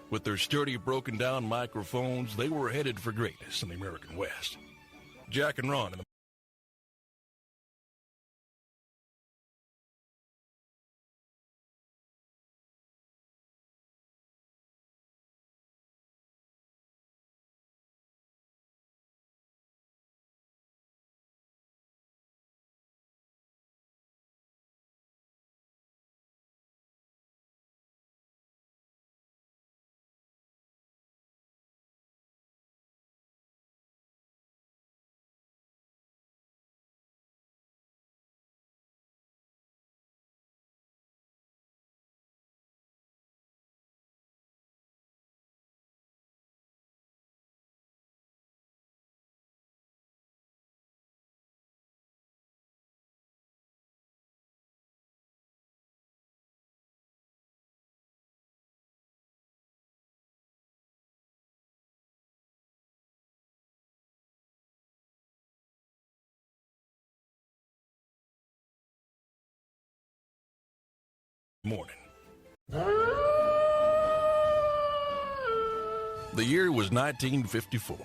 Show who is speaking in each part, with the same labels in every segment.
Speaker 1: With their sturdy, broken-down microphones, they were headed for greatness in the American West. Jack and Ron in the morning. The year was 1954.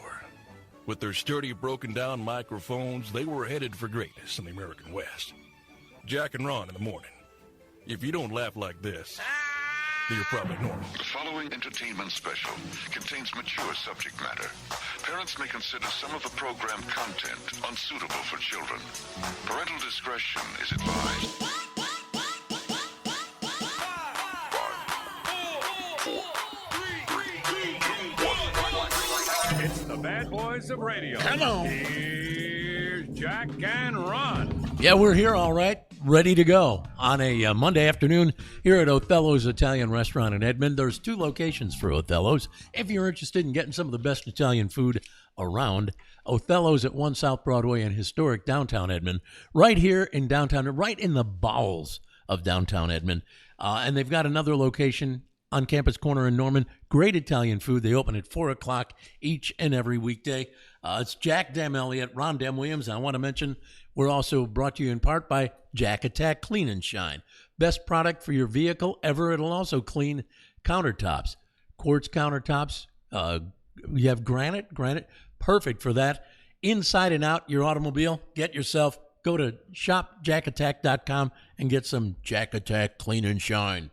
Speaker 1: With their sturdy, broken-down microphones, they were headed for greatness in the American West. Jack and Ron in the morning. If you don't laugh like this, you're probably normal.
Speaker 2: The following entertainment special contains mature subject matter. Parents may consider some of the program content unsuitable for children. Parental discretion is advised.
Speaker 3: It's the bad boys of radio.
Speaker 4: Come on.
Speaker 3: Here's Jack and Ron.
Speaker 4: Yeah, we're here all right, ready to go on a Monday afternoon here at Othello's Italian Restaurant in Edmond. There's 2 locations for Othello's. If you're interested in getting some of the best Italian food around, Othello's at 1 South Broadway in historic downtown Edmond, right here in downtown, right in the bowels of downtown Edmond. And they've got another location on Campus Corner in Norman. Great Italian food. They open at 4 o'clock each and every weekday. It's Jack Dem Elliott, Ron Dem Williams. And I want to mention we're also brought to you in part by Jack Attack Clean and Shine. Best product for your vehicle ever. It'll also clean countertops, quartz countertops. You have granite, perfect for that. Inside and out your automobile, go to shopjackattack.com and get some Jack Attack Clean and Shine.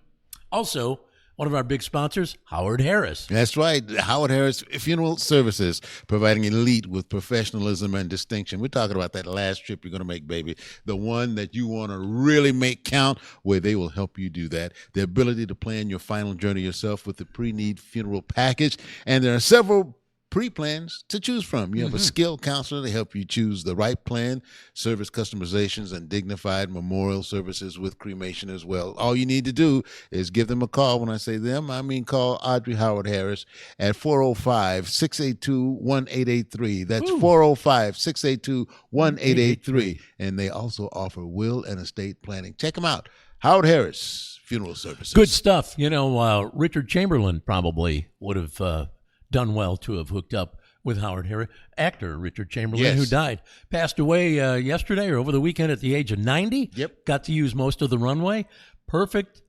Speaker 4: Also, one of our big sponsors, Howard Harris.
Speaker 5: That's right. Howard Harris Funeral Services, providing elite with professionalism and distinction. We're talking about that last trip you're going to make, baby. The one that you want to really make count, where they will help you do that. The ability to plan your final journey yourself with the pre-need funeral package. And there are several pre-plans to choose from. You have a skilled counselor to help you choose the right plan, service customizations, and dignified memorial services with cremation as well. All you need to do is give them a call. When I say them, I mean call Audrey Howard Harris at 405-682-1883. That's 405-682-1883. And they also offer will and estate planning. Check them out. Howard Harris Funeral Services.
Speaker 4: Good stuff. You know, Richard Chamberlain probably would have done well to have hooked up with Howard Harris. Actor Richard Chamberlain, who died, passed away yesterday or over the weekend at the age of 90.
Speaker 5: Yep.
Speaker 4: Got to use most of the runway. Perfect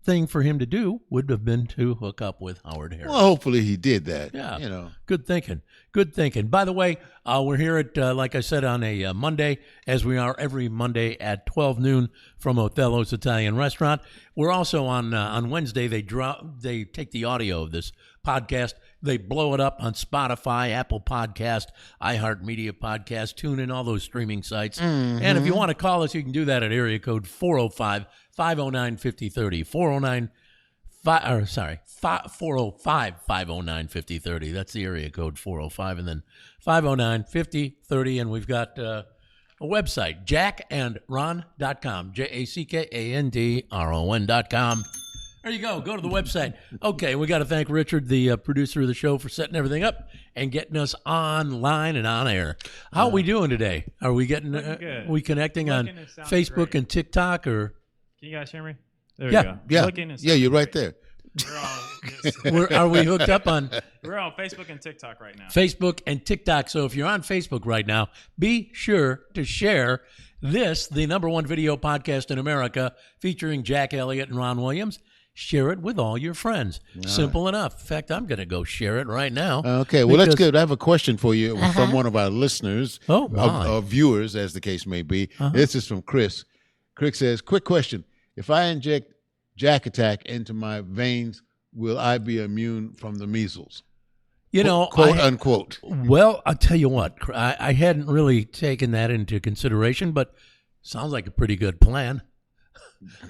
Speaker 4: thing for him to do would have been to hook up with Howard Harris.
Speaker 5: Well, hopefully he did that.
Speaker 4: Yeah.
Speaker 5: You know.
Speaker 4: Good thinking. By the way, we're here at, like I said, on a Monday, as we are every Monday at 12 noon from Othello's Italian Restaurant. We're also on Wednesday. They take the audio of this podcast, they blow it up on Spotify, Apple Podcast, iHeartMedia Podcast, TuneIn, all those streaming sites. And if you want to call us, you can do that at area code 405-509-5030. 405-509-5030. That's the area code, 405, and then 509-5030. And we've got a website, jackandron.com, jackandron.com. There you go. Go to the website. Okay, we got to thank Richard, the producer of the show, for setting everything up and getting us online and on air. How are we doing today? Are we getting? We connecting on Facebook and TikTok, or?
Speaker 6: Can you guys hear me? There we go.
Speaker 5: Yeah, you're right there.
Speaker 4: Are we hooked up on?
Speaker 6: We're on Facebook and TikTok right now.
Speaker 4: Facebook and TikTok. So if you're on Facebook right now, be sure to share this, the #1 video podcast in America, featuring Jack Elliott and Ron Williams. share it with all your friends. Simple enough. In fact, I'm going to go share it right now.
Speaker 5: Okay, well, that's
Speaker 4: because-
Speaker 5: good. I have a question for you from one of our listeners,
Speaker 4: Oh, my.
Speaker 5: or viewers, as the case may be. This is from Chris. Chris says, quick question. If I inject Jack Attack into my veins, will I be immune from the measles?
Speaker 4: You know,
Speaker 5: Quote, unquote.
Speaker 4: Well, I'll tell you what, I hadn't really taken that into consideration, but sounds like a pretty good plan.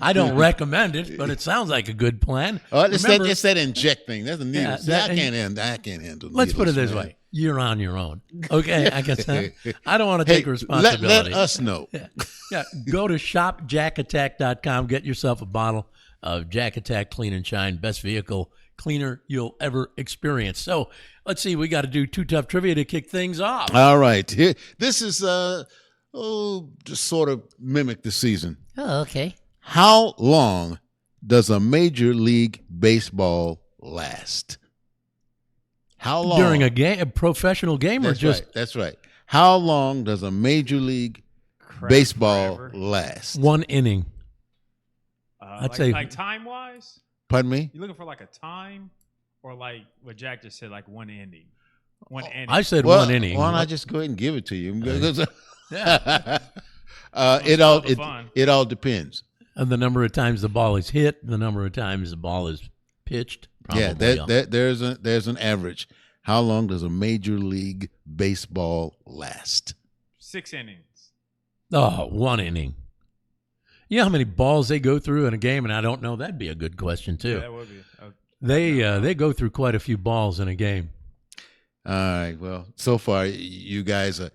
Speaker 4: I don't recommend it, but it sounds like a good plan.
Speaker 5: Oh, it's
Speaker 4: Remember-
Speaker 5: that inject thing. That's a needle.
Speaker 4: Yeah,
Speaker 5: See, I can't handle
Speaker 4: Let's put it
Speaker 5: needles,
Speaker 4: this
Speaker 5: man.
Speaker 4: way. You're on your own. Okay, I guess I don't want to
Speaker 5: Hey,
Speaker 4: take responsibility.
Speaker 5: let us know.
Speaker 4: Yeah, go to shopjackattack.com. Get yourself a bottle of Jack Attack Clean and Shine, best vehicle cleaner you'll ever experience. So let's see, we got to do Too Tough Trivia to kick things off.
Speaker 5: All right. Here, this is just sort of mimic the season.
Speaker 7: Oh, okay.
Speaker 5: How long does a Major League Baseball last? How long?
Speaker 4: During a game, a professional game, or
Speaker 5: That's
Speaker 4: just
Speaker 5: right. That's right. How long does a Major League
Speaker 6: Crap,
Speaker 5: Baseball
Speaker 6: forever.
Speaker 5: last?
Speaker 4: one inning? I'd say-
Speaker 6: like time wise.
Speaker 5: Pardon me?
Speaker 6: You looking for like a time, or like what Jack just said, like one inning? One inning.
Speaker 4: I said
Speaker 5: Well,
Speaker 4: one inning.
Speaker 5: why don't I just go ahead and give it to you?
Speaker 4: Yeah.
Speaker 5: It all depends.
Speaker 4: And the number of times the ball is hit, the number of times the ball is pitched.
Speaker 5: Yeah,
Speaker 4: Probably.
Speaker 5: there's an average. How long does a Major League Baseball last?
Speaker 6: 6 innings.
Speaker 4: Oh, one inning. You know how many balls they go through in a game, and I don't know. That'd be a good question too.
Speaker 6: Yeah, that would be.
Speaker 4: They go through quite a few balls in a game.
Speaker 5: All right. Well, so far you guys are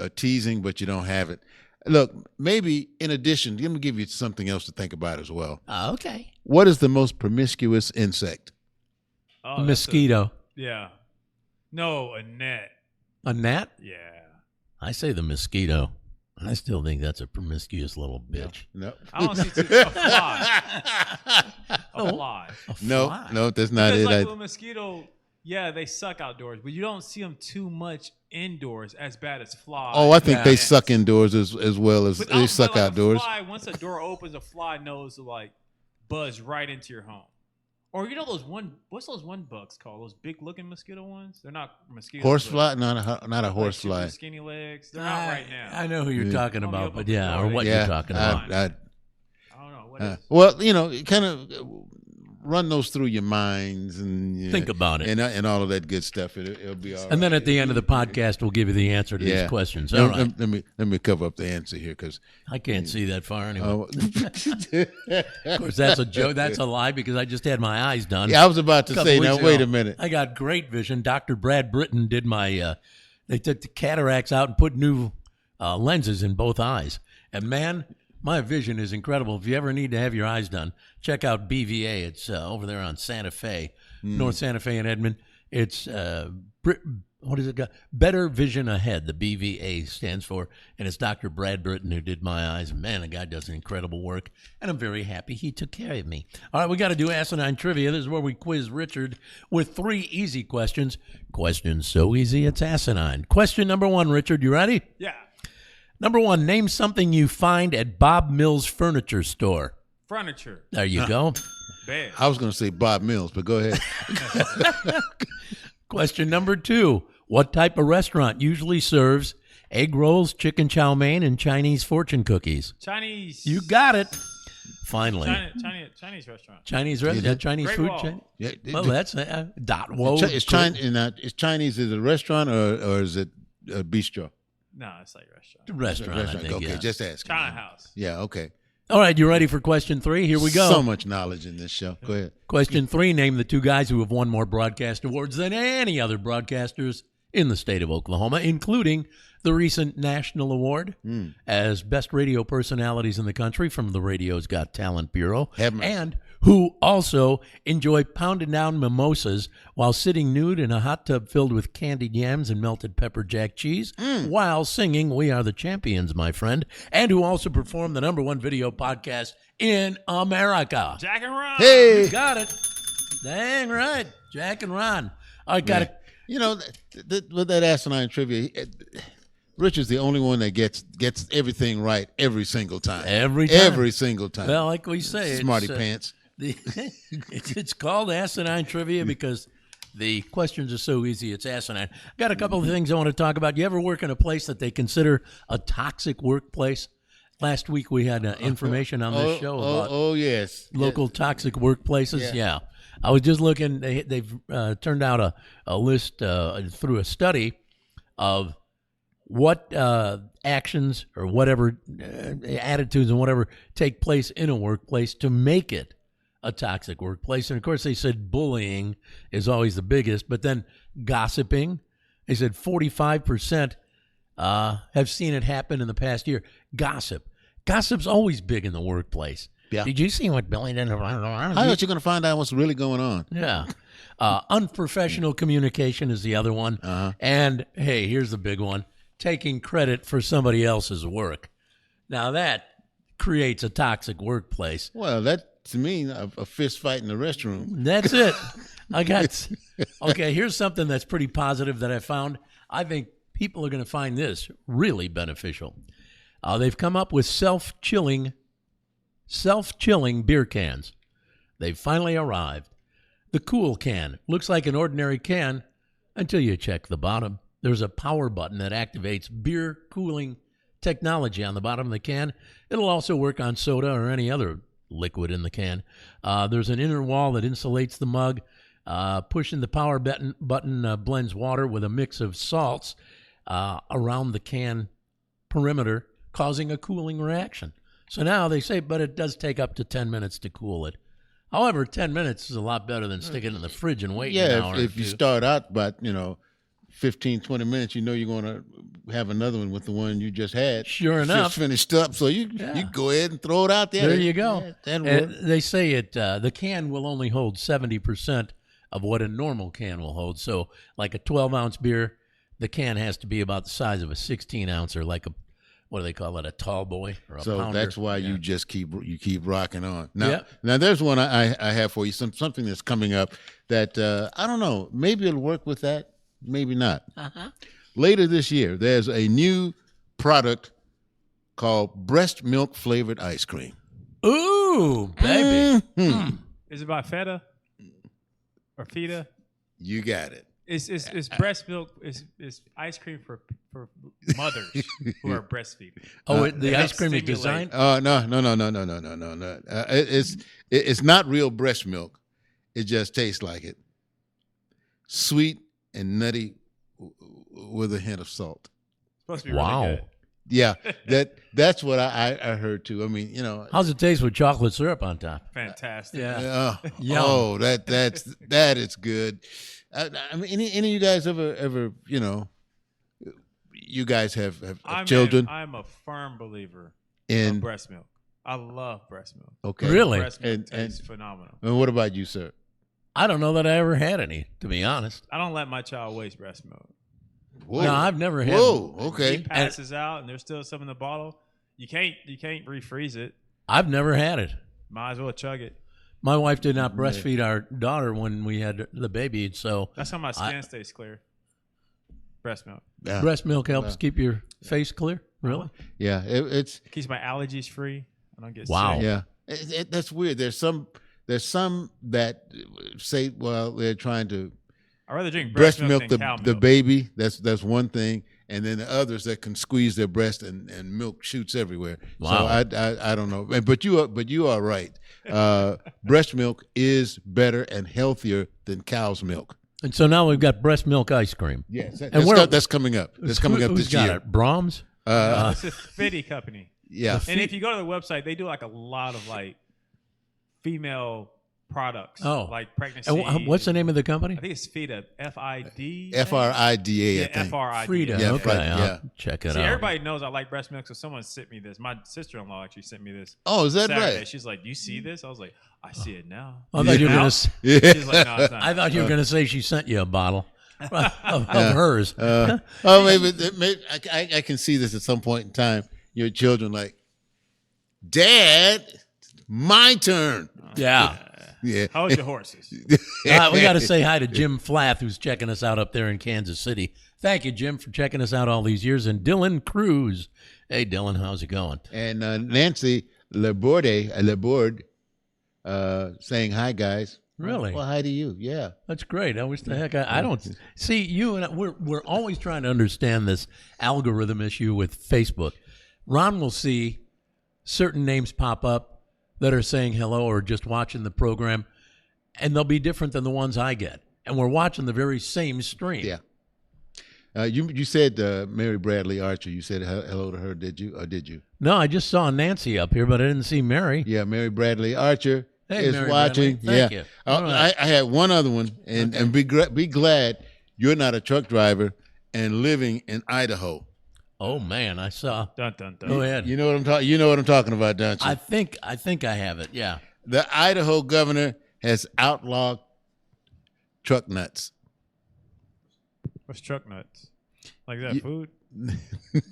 Speaker 5: teasing, but you don't have it. Look, maybe in addition, let me give you something else to think about as well.
Speaker 7: Okay.
Speaker 5: What is the most promiscuous insect?
Speaker 6: Oh, that's
Speaker 4: Mosquito,
Speaker 6: yeah. No, a net.
Speaker 4: a gnat.
Speaker 6: Yeah.
Speaker 4: I say the mosquito. I still think that's a promiscuous little bitch.
Speaker 5: No.
Speaker 6: I don't see a fly. A fly.
Speaker 5: No, that's not
Speaker 6: Because
Speaker 5: it.
Speaker 6: like with a mosquito, yeah, they suck outdoors, but you don't see them too much indoors as bad as flies.
Speaker 5: I think they
Speaker 6: Ants.
Speaker 5: suck indoors as well as
Speaker 6: But
Speaker 5: they suck
Speaker 6: like
Speaker 5: outdoors.
Speaker 6: A fly, once a door opens, a fly knows to like buzz right into your home. Or you know what's those one bugs called? Those big looking mosquito ones? They're not mosquitoes.
Speaker 5: Horsefly? Not a
Speaker 6: Like
Speaker 5: horsefly.
Speaker 6: super skinny legs. They're not right now.
Speaker 4: I know who you're
Speaker 5: Yeah.
Speaker 4: talking
Speaker 6: Oh,
Speaker 4: about,
Speaker 6: yeah,
Speaker 4: but yeah, or what
Speaker 5: Yeah,
Speaker 4: you're talking about.
Speaker 6: I don't know what is.
Speaker 5: Well, kind of run those through your minds and
Speaker 4: Think about it.
Speaker 5: and all of that good stuff. It'll be all right.
Speaker 4: And then at the end of the podcast, we'll give you the answer to these questions. All right.
Speaker 5: Let me cover up the answer here because
Speaker 4: I can't see that far anyway.
Speaker 5: yeah,
Speaker 4: Of course, that's a joke. That's a lie because I just had my eyes done.
Speaker 5: I was about to
Speaker 4: Couple
Speaker 5: say.
Speaker 4: weeks
Speaker 5: Now wait
Speaker 4: ago.
Speaker 5: a minute.
Speaker 4: I got great vision. Dr. Brad Britton did my. They took the cataracts out and put new lenses in both eyes. And man, my vision is incredible. If you ever need to have your eyes done, check out BVA. It's over there on Santa Fe, North Santa Fe and Edmond. It's what is it? Better Vision Ahead. The BVA stands for, and it's Dr. Brad Britton who did my eyes. Man, the guy does incredible work, and I'm very happy he took care of me. All right, we got to do asinine trivia. This is where we quiz Richard with 3 easy questions. Questions so easy it's asinine. Question number 1, Richard. You ready?
Speaker 6: Yeah.
Speaker 4: Number 1, name something you find at Bob Mills Furniture Store.
Speaker 6: Furniture.
Speaker 4: There you go.
Speaker 6: Bed.
Speaker 5: I was going to say Bob Mills, but go ahead.
Speaker 4: Question number 2, what type of restaurant usually serves egg rolls, chicken chow mein, and Chinese fortune cookies?
Speaker 6: Chinese.
Speaker 4: You got it. Finally.
Speaker 6: Chinese restaurant.
Speaker 4: Chinese
Speaker 5: Yeah.
Speaker 4: restaurant, Chinese
Speaker 6: Great
Speaker 4: food
Speaker 6: Wall.
Speaker 4: chain.
Speaker 5: Yeah,
Speaker 4: Well, that's dot. Whoa.
Speaker 5: is Chinese is it a restaurant or is it a bistro?
Speaker 6: No, it's like a restaurant.
Speaker 4: Restaurant, I think,
Speaker 5: Okay,
Speaker 4: yeah.
Speaker 5: just asking.
Speaker 6: China House.
Speaker 5: Yeah, okay.
Speaker 4: All right, you ready for question 3? Here we go.
Speaker 5: So much knowledge in this show. Go ahead.
Speaker 4: Question 3, name the 2 guys who have won more broadcast awards than any other broadcasters in the state of Oklahoma, including the recent national award as best radio personalities in the country from the Radio's Got Talent Bureau,
Speaker 5: Have mercy.
Speaker 4: and who also enjoy pounding down mimosas while sitting nude in a hot tub filled with candied yams and melted pepper jack cheese while singing We Are the Champions, my friend, and who also perform the #1 video podcast in America.
Speaker 6: Jack and Ron.
Speaker 5: Hey,
Speaker 4: Got it. Dang right. Jack and Ron. I got it.
Speaker 5: you know, with that asinine trivia, Richard's the only one that gets everything right every single time.
Speaker 4: Every time.
Speaker 5: Every single time.
Speaker 4: Well, like we say,
Speaker 5: Smarty
Speaker 4: it's,
Speaker 5: pants.
Speaker 4: It's called Asinine Trivia because the questions are so easy. It's asinine. Got a couple of things I want to talk about. You ever work in a place that they consider a toxic workplace? Last week we had information on this show about
Speaker 5: yes,
Speaker 4: local toxic workplaces.
Speaker 5: Yeah.
Speaker 4: I was just looking. They've turned out a list through a study of what actions or whatever attitudes and whatever take place in a workplace to make it a toxic workplace. And of course, they said bullying is always the biggest, but then gossiping. They said 45% have seen it happen in the past year. Gossip's always big in the workplace.
Speaker 5: Yeah.
Speaker 4: Did you see what Billy did?
Speaker 5: How are you going to find out what's really going on?
Speaker 4: Yeah. Unprofessional communication is the other one. And hey, here's the big one. Taking credit for somebody else's work. Now that creates a toxic workplace.
Speaker 5: Well, that to me a fist fight in the restroom.
Speaker 4: That's it. Okay, here's something that's pretty positive that I found. I think people are going to find this really beneficial. They've come up with self-chilling beer cans. They've finally arrived. The Cool Can looks like an ordinary can until you check the bottom. There's a power button that activates beer cooling technology on the bottom of the can. It'll also work on soda or any other liquid in the can. There's an inner wall that insulates the mug. Pushing the power button blends water with a mix of salts around the can perimeter, causing a cooling reaction. So now they say, but it does take up to 10 minutes to cool it. However, 10 minutes is a lot better than sticking it in the fridge and waiting an hour.
Speaker 5: If you start out by 15, 20 minutes, you know you're going to have another one with the one you just had.
Speaker 4: Sure enough.
Speaker 5: Just finished up, so you go ahead and throw it out there.
Speaker 4: There you go.
Speaker 5: Yeah, that'll work.
Speaker 4: They say the can will only hold 70% of what a normal can will hold. So like a 12-ounce beer, the can has to be about the size of a 16-ounce or like a, what do they call it, a tall boy or a
Speaker 5: so
Speaker 4: pounder.
Speaker 5: that's why you just keep rocking on. Now there's one I have for you, something that's coming up that I don't know, maybe it'll work with that, maybe not. Later this year, there's a new product called breast milk flavored ice cream.
Speaker 4: Ooh, baby.
Speaker 6: Is it by feta or feta?
Speaker 5: You got it.
Speaker 6: It's breast milk. It's ice cream for mothers who are breastfeeding.
Speaker 4: The ice cream is designed?
Speaker 5: No. It's not real breast milk. It just tastes like it. Sweet and nutty with a hint of salt.
Speaker 6: Supposed to be really good.
Speaker 5: Yeah, that's what I heard too. I mean,
Speaker 4: How's it taste with chocolate syrup on top?
Speaker 6: Fantastic.
Speaker 4: Yeah.
Speaker 5: That is good. I mean, any of you guys ever you guys have children?
Speaker 6: I'm a firm believer
Speaker 5: in
Speaker 6: of breast milk. I love breast milk.
Speaker 5: Okay.
Speaker 4: Really?
Speaker 6: Breast milk tastes phenomenal.
Speaker 5: And what about you, sir?
Speaker 4: I don't know that I ever had any, to be honest.
Speaker 6: I don't let my child waste breast milk.
Speaker 5: Whoa.
Speaker 4: No, I've never had.
Speaker 5: Whoa, okay.
Speaker 6: He passes out, and there's still some in the bottle. You can't refreeze it.
Speaker 4: I've never had it.
Speaker 6: Might as well chug it.
Speaker 4: My wife did not breastfeed our daughter when we had the baby, so
Speaker 6: That's how my skin stays clear. Breast milk.
Speaker 5: Yeah.
Speaker 4: breast milk helps keep your face clear. Really?
Speaker 5: Yeah,
Speaker 6: It keeps my allergies free. I don't get
Speaker 4: Wow.
Speaker 6: sick.
Speaker 5: yeah. That's weird. There's some that say, well, they're trying to
Speaker 6: I'd rather drink
Speaker 5: breast
Speaker 6: milk
Speaker 5: milk
Speaker 6: than cow
Speaker 5: the
Speaker 6: milk.
Speaker 5: baby. That's one thing, and then the others that can squeeze their breast and milk shoots everywhere.
Speaker 4: Wow.
Speaker 5: So I don't know, but you are right. Breast milk is better and healthier than cow's milk.
Speaker 4: And so now we've got breast milk ice cream.
Speaker 5: Yes,
Speaker 4: And
Speaker 5: that's coming up. That's coming up
Speaker 4: Who's
Speaker 5: this
Speaker 4: got
Speaker 5: year.
Speaker 4: it? Brahms?
Speaker 6: It's a Fitty company.
Speaker 5: Yeah,
Speaker 6: And if you go to the website, they do like a lot of like female products.
Speaker 4: Oh.
Speaker 6: Like pregnancy.
Speaker 4: And what's the name of the company?
Speaker 6: I think it's FIDA. FID.
Speaker 5: FRIDA. I think.
Speaker 6: FRIDA.
Speaker 4: Frida.
Speaker 5: Yeah,
Speaker 4: okay,
Speaker 5: right,
Speaker 4: I'll
Speaker 5: yeah.
Speaker 4: check it
Speaker 6: See,
Speaker 4: out.
Speaker 6: everybody knows I like breast milk, so someone sent me this. My sister-in-law actually sent me this.
Speaker 5: Oh, is that
Speaker 6: Saturday.
Speaker 5: right?
Speaker 6: She's like, "Do you see this?" I was like, "I see it now."
Speaker 4: I thought you were going to.
Speaker 5: Yeah.
Speaker 6: She's like, "No, it's not."
Speaker 4: I thought you were going to say she sent you a bottle of hers.
Speaker 5: Maybe I can see this at some point in time. Your children like, Dad, my turn.
Speaker 4: Yeah.
Speaker 5: Yeah.
Speaker 6: How's your horses?
Speaker 4: We got to say hi to Jim Flath, who's checking us out up there in Kansas City. Thank you, Jim, for checking us out all these years. And Dylan Cruz. Hey, Dylan, how's it going?
Speaker 5: And Nancy Laborde, saying hi, guys.
Speaker 4: Really?
Speaker 5: Well, hi to you. Yeah.
Speaker 4: That's great. I wish the heck I don't see you and we're always trying to understand this algorithm issue with Facebook. Ron will see certain names pop up that are saying hello or just watching the program, and they'll be different than the ones I get. And we're watching the very same stream.
Speaker 5: Yeah. You said Mary Bradley Archer. You said hello to her, did you? Or did you?
Speaker 4: No, I just saw Nancy up here, but I didn't see Mary.
Speaker 5: Yeah, Mary Bradley Archer is
Speaker 4: Mary
Speaker 5: watching.
Speaker 4: Bradley. Thank you. All right.
Speaker 5: I had one other one, and be glad you're not a truck driver and living in Idaho.
Speaker 4: Oh man, I saw.
Speaker 6: Dun, dun, dun.
Speaker 4: Go ahead.
Speaker 5: You know what I'm talking. You know what I'm talking about, don't you?
Speaker 4: I think I have it. Yeah.
Speaker 5: The Idaho governor has outlawed truck nuts.
Speaker 6: What's truck nuts? Like that food?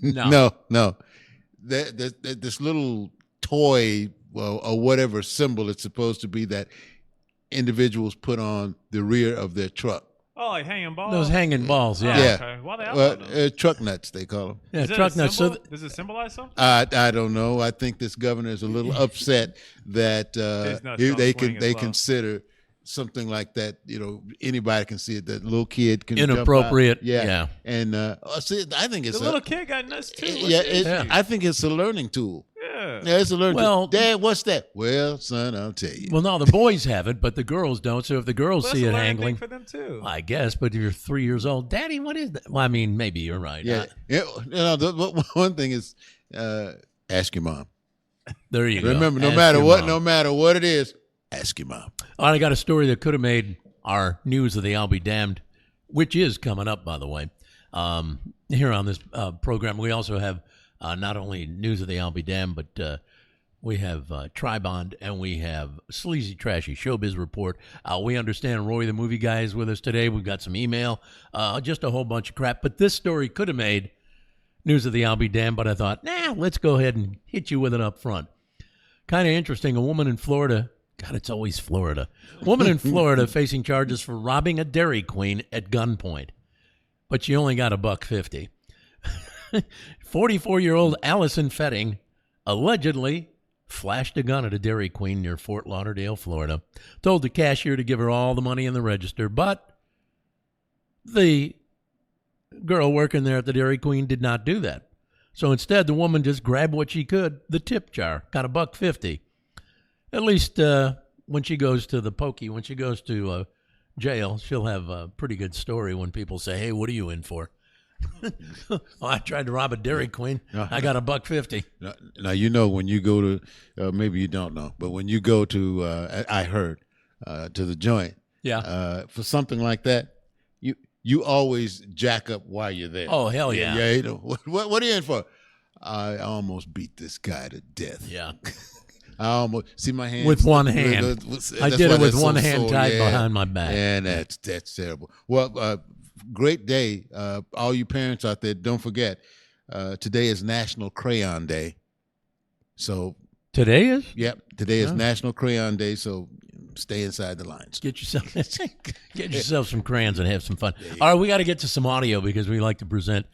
Speaker 4: No.
Speaker 5: No. This little toy or whatever symbol it's supposed to be that individuals put on the rear of their truck.
Speaker 6: Oh, like hanging balls?
Speaker 4: Those hanging balls. Yeah.
Speaker 5: Yeah.
Speaker 6: Okay. Why they outlawed those?
Speaker 5: Truck nuts, they call them.
Speaker 4: Yeah.
Speaker 6: Is that
Speaker 4: Truck
Speaker 6: a
Speaker 4: nuts.
Speaker 6: symbol? Does it symbolize something?
Speaker 5: I don't know. I think this governor is a little upset that
Speaker 6: His nuts don't swing as
Speaker 5: they
Speaker 6: low.
Speaker 5: consider something like that. You know, anybody can see it. That little kid can
Speaker 4: Inappropriate.
Speaker 5: Jump out.
Speaker 4: Yeah.
Speaker 5: And see, I think it's
Speaker 6: The little kid got nuts too. What's
Speaker 5: yeah,
Speaker 6: the issue?
Speaker 5: I think it's a learning tool.
Speaker 6: Yeah.
Speaker 5: Yeah, it's a learning
Speaker 4: Well-
Speaker 5: tool. Dad, what's that? Well, son, I'll tell you.
Speaker 4: Well, no, the boys have it, but the girls don't. So if the girls
Speaker 6: Well,
Speaker 4: see
Speaker 6: that's
Speaker 4: it
Speaker 6: a learning
Speaker 4: angling,
Speaker 6: thing for them too.
Speaker 4: I guess. But if you're 3 years old, Daddy, what is that? Well, I mean, maybe you're right.
Speaker 5: Yeah, one thing is, ask your mom.
Speaker 4: There you go.
Speaker 5: Remember, no
Speaker 4: Ask
Speaker 5: matter
Speaker 4: your
Speaker 5: what,
Speaker 4: mom.
Speaker 5: no matter what it is, ask your mom.
Speaker 4: All right, I got a story that could have made our news of the I'll Be Damned, which is coming up, by the way. Here on this program, we also have not only news of the I'll Be Damned, but we have Tribond and we have Sleazy Trashy Showbiz Report. We understand Roy the Movie Guy is with us today. We've got some email, just a whole bunch of crap. But this story could have made news of the I'll Be Damned, but I thought, let's go ahead and hit you with it up front. Kind of interesting. A woman in Florida. God, it's always Florida. Woman in Florida facing charges for robbing a Dairy Queen at gunpoint, but she only got $1.50. 44-year-old Allison Fetting allegedly flashed a gun at a Dairy Queen near Fort Lauderdale, Florida, told the cashier to give her all the money in the register, but the girl working there at the Dairy Queen did not do that. So instead, the woman just grabbed what she could, the tip jar, got $1.50. At least when she goes to the pokey, when she goes to jail, she'll have a pretty good story when people say, "Hey, what are you in for?" Oh, I tried to rob a Dairy Queen. I got $1.50.
Speaker 5: Now, you know, when you go to, maybe you don't know, but when you go to, I heard, to the joint, for something like that, you always jack up while you're there.
Speaker 4: Oh, hell yeah.
Speaker 5: Yeah, you know, what are you in for? I almost beat this guy to death.
Speaker 4: Yeah.
Speaker 5: I almost see my hand
Speaker 4: With one hand. I did it with one hand tied behind my back.
Speaker 5: And that's terrible. Well, great day. All you parents out there, don't forget, today is National Crayon Day. So
Speaker 4: Today is?
Speaker 5: yep, today is National Crayon Day, so stay inside the lines.
Speaker 4: Get yourself some crayons and have some fun. All right, we got to get to some audio because we like to present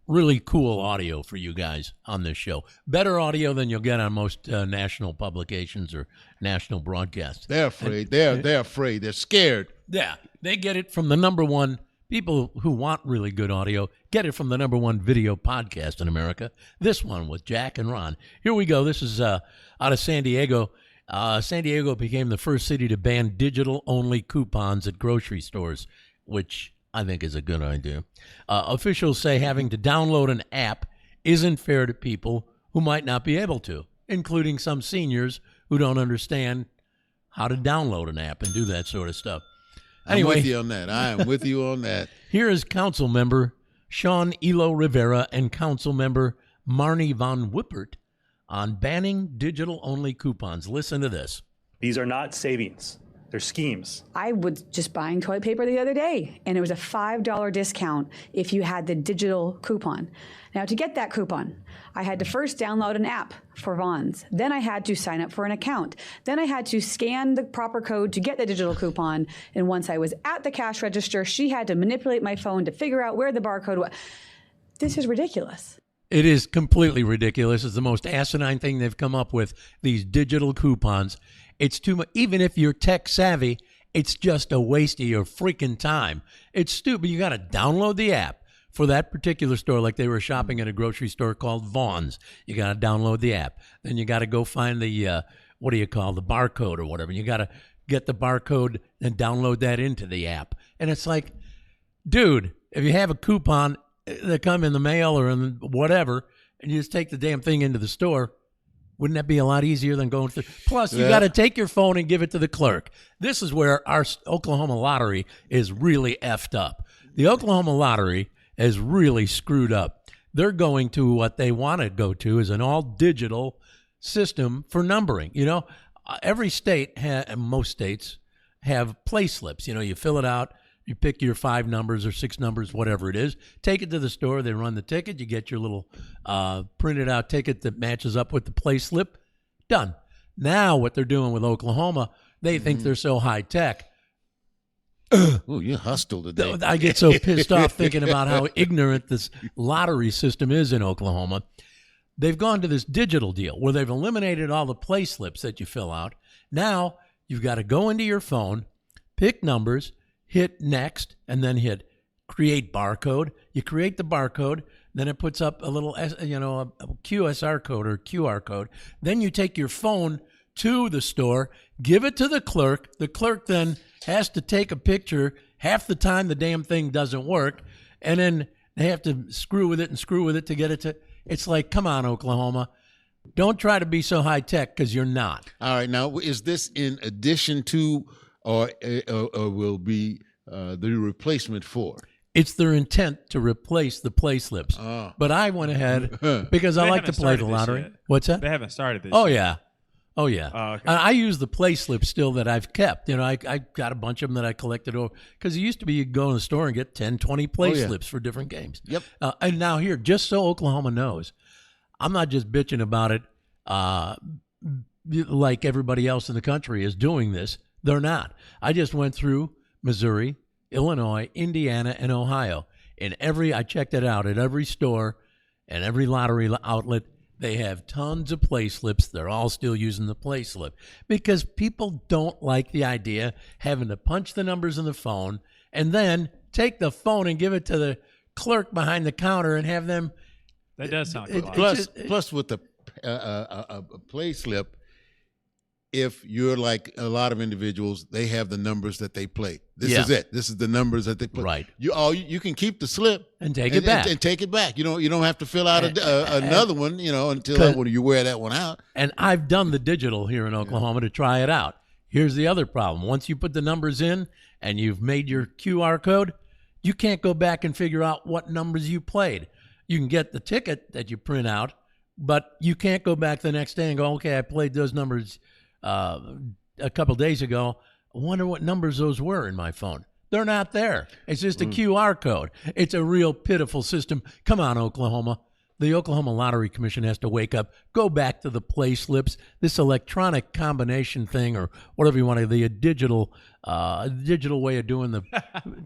Speaker 4: really cool audio for you guys on this show. Better audio than you'll get on most national publications or national broadcasts.
Speaker 5: They're afraid. They're afraid. They're scared.
Speaker 4: Yeah, they get it from the number one. People who want really good audio get it from the number one video podcast in America. This one with Jack and Ron. Here we go. This is out of San Diego. San Diego became the first city to ban digital-only coupons at grocery stores, which I think is a good idea. Officials say having to download an app isn't fair to people who might not be able to, including some seniors who don't understand how to download an app and do that sort of stuff. Anyway,
Speaker 5: I'm with you on that. I am with you on that.
Speaker 4: Here is Council Member Sean Elo Rivera and Council Member Marnie Von Wippert on banning digital-only coupons. Listen to this.
Speaker 7: These are not savings. They're schemes.
Speaker 8: I was just buying toilet paper the other day, and it was a $5 discount if you had the digital coupon. Now, to get that coupon, I had to first download an app for Vons. Then I had to sign up for an account. Then I had to scan the proper code to get the digital coupon. And once I was at the cash register, she had to manipulate my phone to figure out where the barcode was. This is ridiculous.
Speaker 4: It is completely ridiculous. It's the most asinine thing they've come up with, these digital coupons. It's too much. Even if you're tech savvy, it's just a waste of your freaking time. It's stupid. You got to download the app for that particular store, like they were shopping at a grocery store called Vaughn's. You got to download the app. Then you got to go find the, what do you call, the barcode or whatever. You got to get the barcode and download that into the app. And it's like, dude, if you have a coupon that come in the mail or in whatever, and you just take the damn thing into the store, wouldn't that be a lot easier than going through? Plus, you got to take your phone and give it to the clerk. This is where our Oklahoma lottery is really effed up. The Oklahoma lottery is really screwed up. They're going to what they want to go to is an all-digital system for numbering. You know, every state, most states, have play slips. You know, you fill it out. You pick your 5 numbers or 6 numbers, whatever it is. Take it to the store. They run the ticket. You get your little printed out ticket that matches up with the play slip. Done. Now what they're doing with Oklahoma, they think they're so high tech.
Speaker 5: Oh, you're hostile today.
Speaker 4: I get so pissed off thinking about how ignorant this lottery system is in Oklahoma. They've gone to this digital deal where they've eliminated all the play slips that you fill out. Now you've got to go into your phone, pick numbers, hit next, and then hit create barcode. You create the barcode, then it puts up a little, a QSR code or QR code. Then you take your phone to the store, give it to the clerk. The clerk then has to take a picture. Half the time the damn thing doesn't work, and then they have to screw with it to get it to. It's like, come on, Oklahoma. Don't try to be so high tech because you're not.
Speaker 5: All right, now is this in addition to, or will be the replacement for?
Speaker 4: It's their intent to replace the play slips. But I went ahead because I like to play the lottery.
Speaker 6: Yet.
Speaker 4: What's that?
Speaker 6: They haven't started this.
Speaker 4: Oh,
Speaker 6: yet.
Speaker 4: yeah. Oh, yeah.
Speaker 6: Okay.
Speaker 4: I use the play slips still that I've kept. You know, I got a bunch of them that I collected over. Because it used to be you'd go in the store and get 10, 20 play slips for different games.
Speaker 5: Yep.
Speaker 4: And now here, just so Oklahoma knows, I'm not just bitching about it like everybody else in the country is doing this. They're not. I just went through Missouri, Illinois, Indiana, and Ohio. I checked it out at every store and every lottery outlet. They have tons of play slips. They're all still using the play slip because people don't like the idea having to punch the numbers in the phone and then take the phone and give it to the clerk behind the counter and have them.
Speaker 6: That does sound good.
Speaker 5: Plus with the play slip, if you're like a lot of individuals, they have the numbers that they play. This is it. This is the numbers that they play.
Speaker 4: Right.
Speaker 5: You can keep the slip
Speaker 4: and take it back.
Speaker 5: And take it back. You don't have to fill out another one. Until you wear that one out.
Speaker 4: And I've done the digital here in Oklahoma to try it out. Here's the other problem: once you put the numbers in and you've made your QR code, you can't go back and figure out what numbers you played. You can get the ticket that you print out, but you can't go back the next day and go, okay, I played those numbers a couple days ago. I wonder what numbers those were in my phone. They're not there. It's just a QR code. It's a real pitiful system. Come on, Oklahoma. The Oklahoma Lottery Commission has to wake up, go back to the play slips, this electronic combination thing, or whatever you want to, the digital way of doing the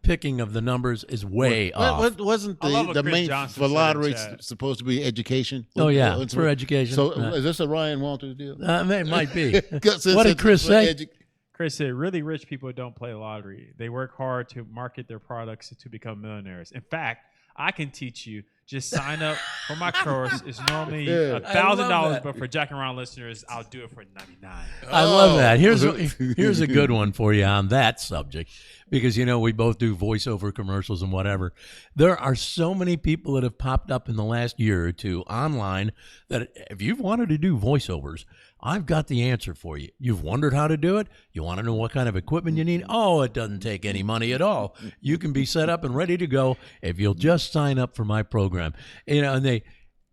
Speaker 4: picking of the numbers is way off.
Speaker 5: Wasn't the main for lottery supposed to be education?
Speaker 4: Oh, yeah, for education.
Speaker 5: So is this a Ryan Walters deal?
Speaker 4: It might be. What did Chris say?
Speaker 6: Chris said, really rich people don't play lottery. They work hard to market their products to become millionaires. In fact, I can teach you. Just sign up for my course. It's normally $1,000, but for Jack and Ron listeners, I'll do it for $99.
Speaker 4: I love that. Here's a good one for you on that subject, because we both do voiceover commercials and whatever. There are so many people that have popped up in the last year or two online that if you've wanted to do voiceovers, I've got the answer for you. You've wondered how to do it? You want to know what kind of equipment you need? Oh, it doesn't take any money at all. You can be set up and ready to go if you'll just sign up for my program. And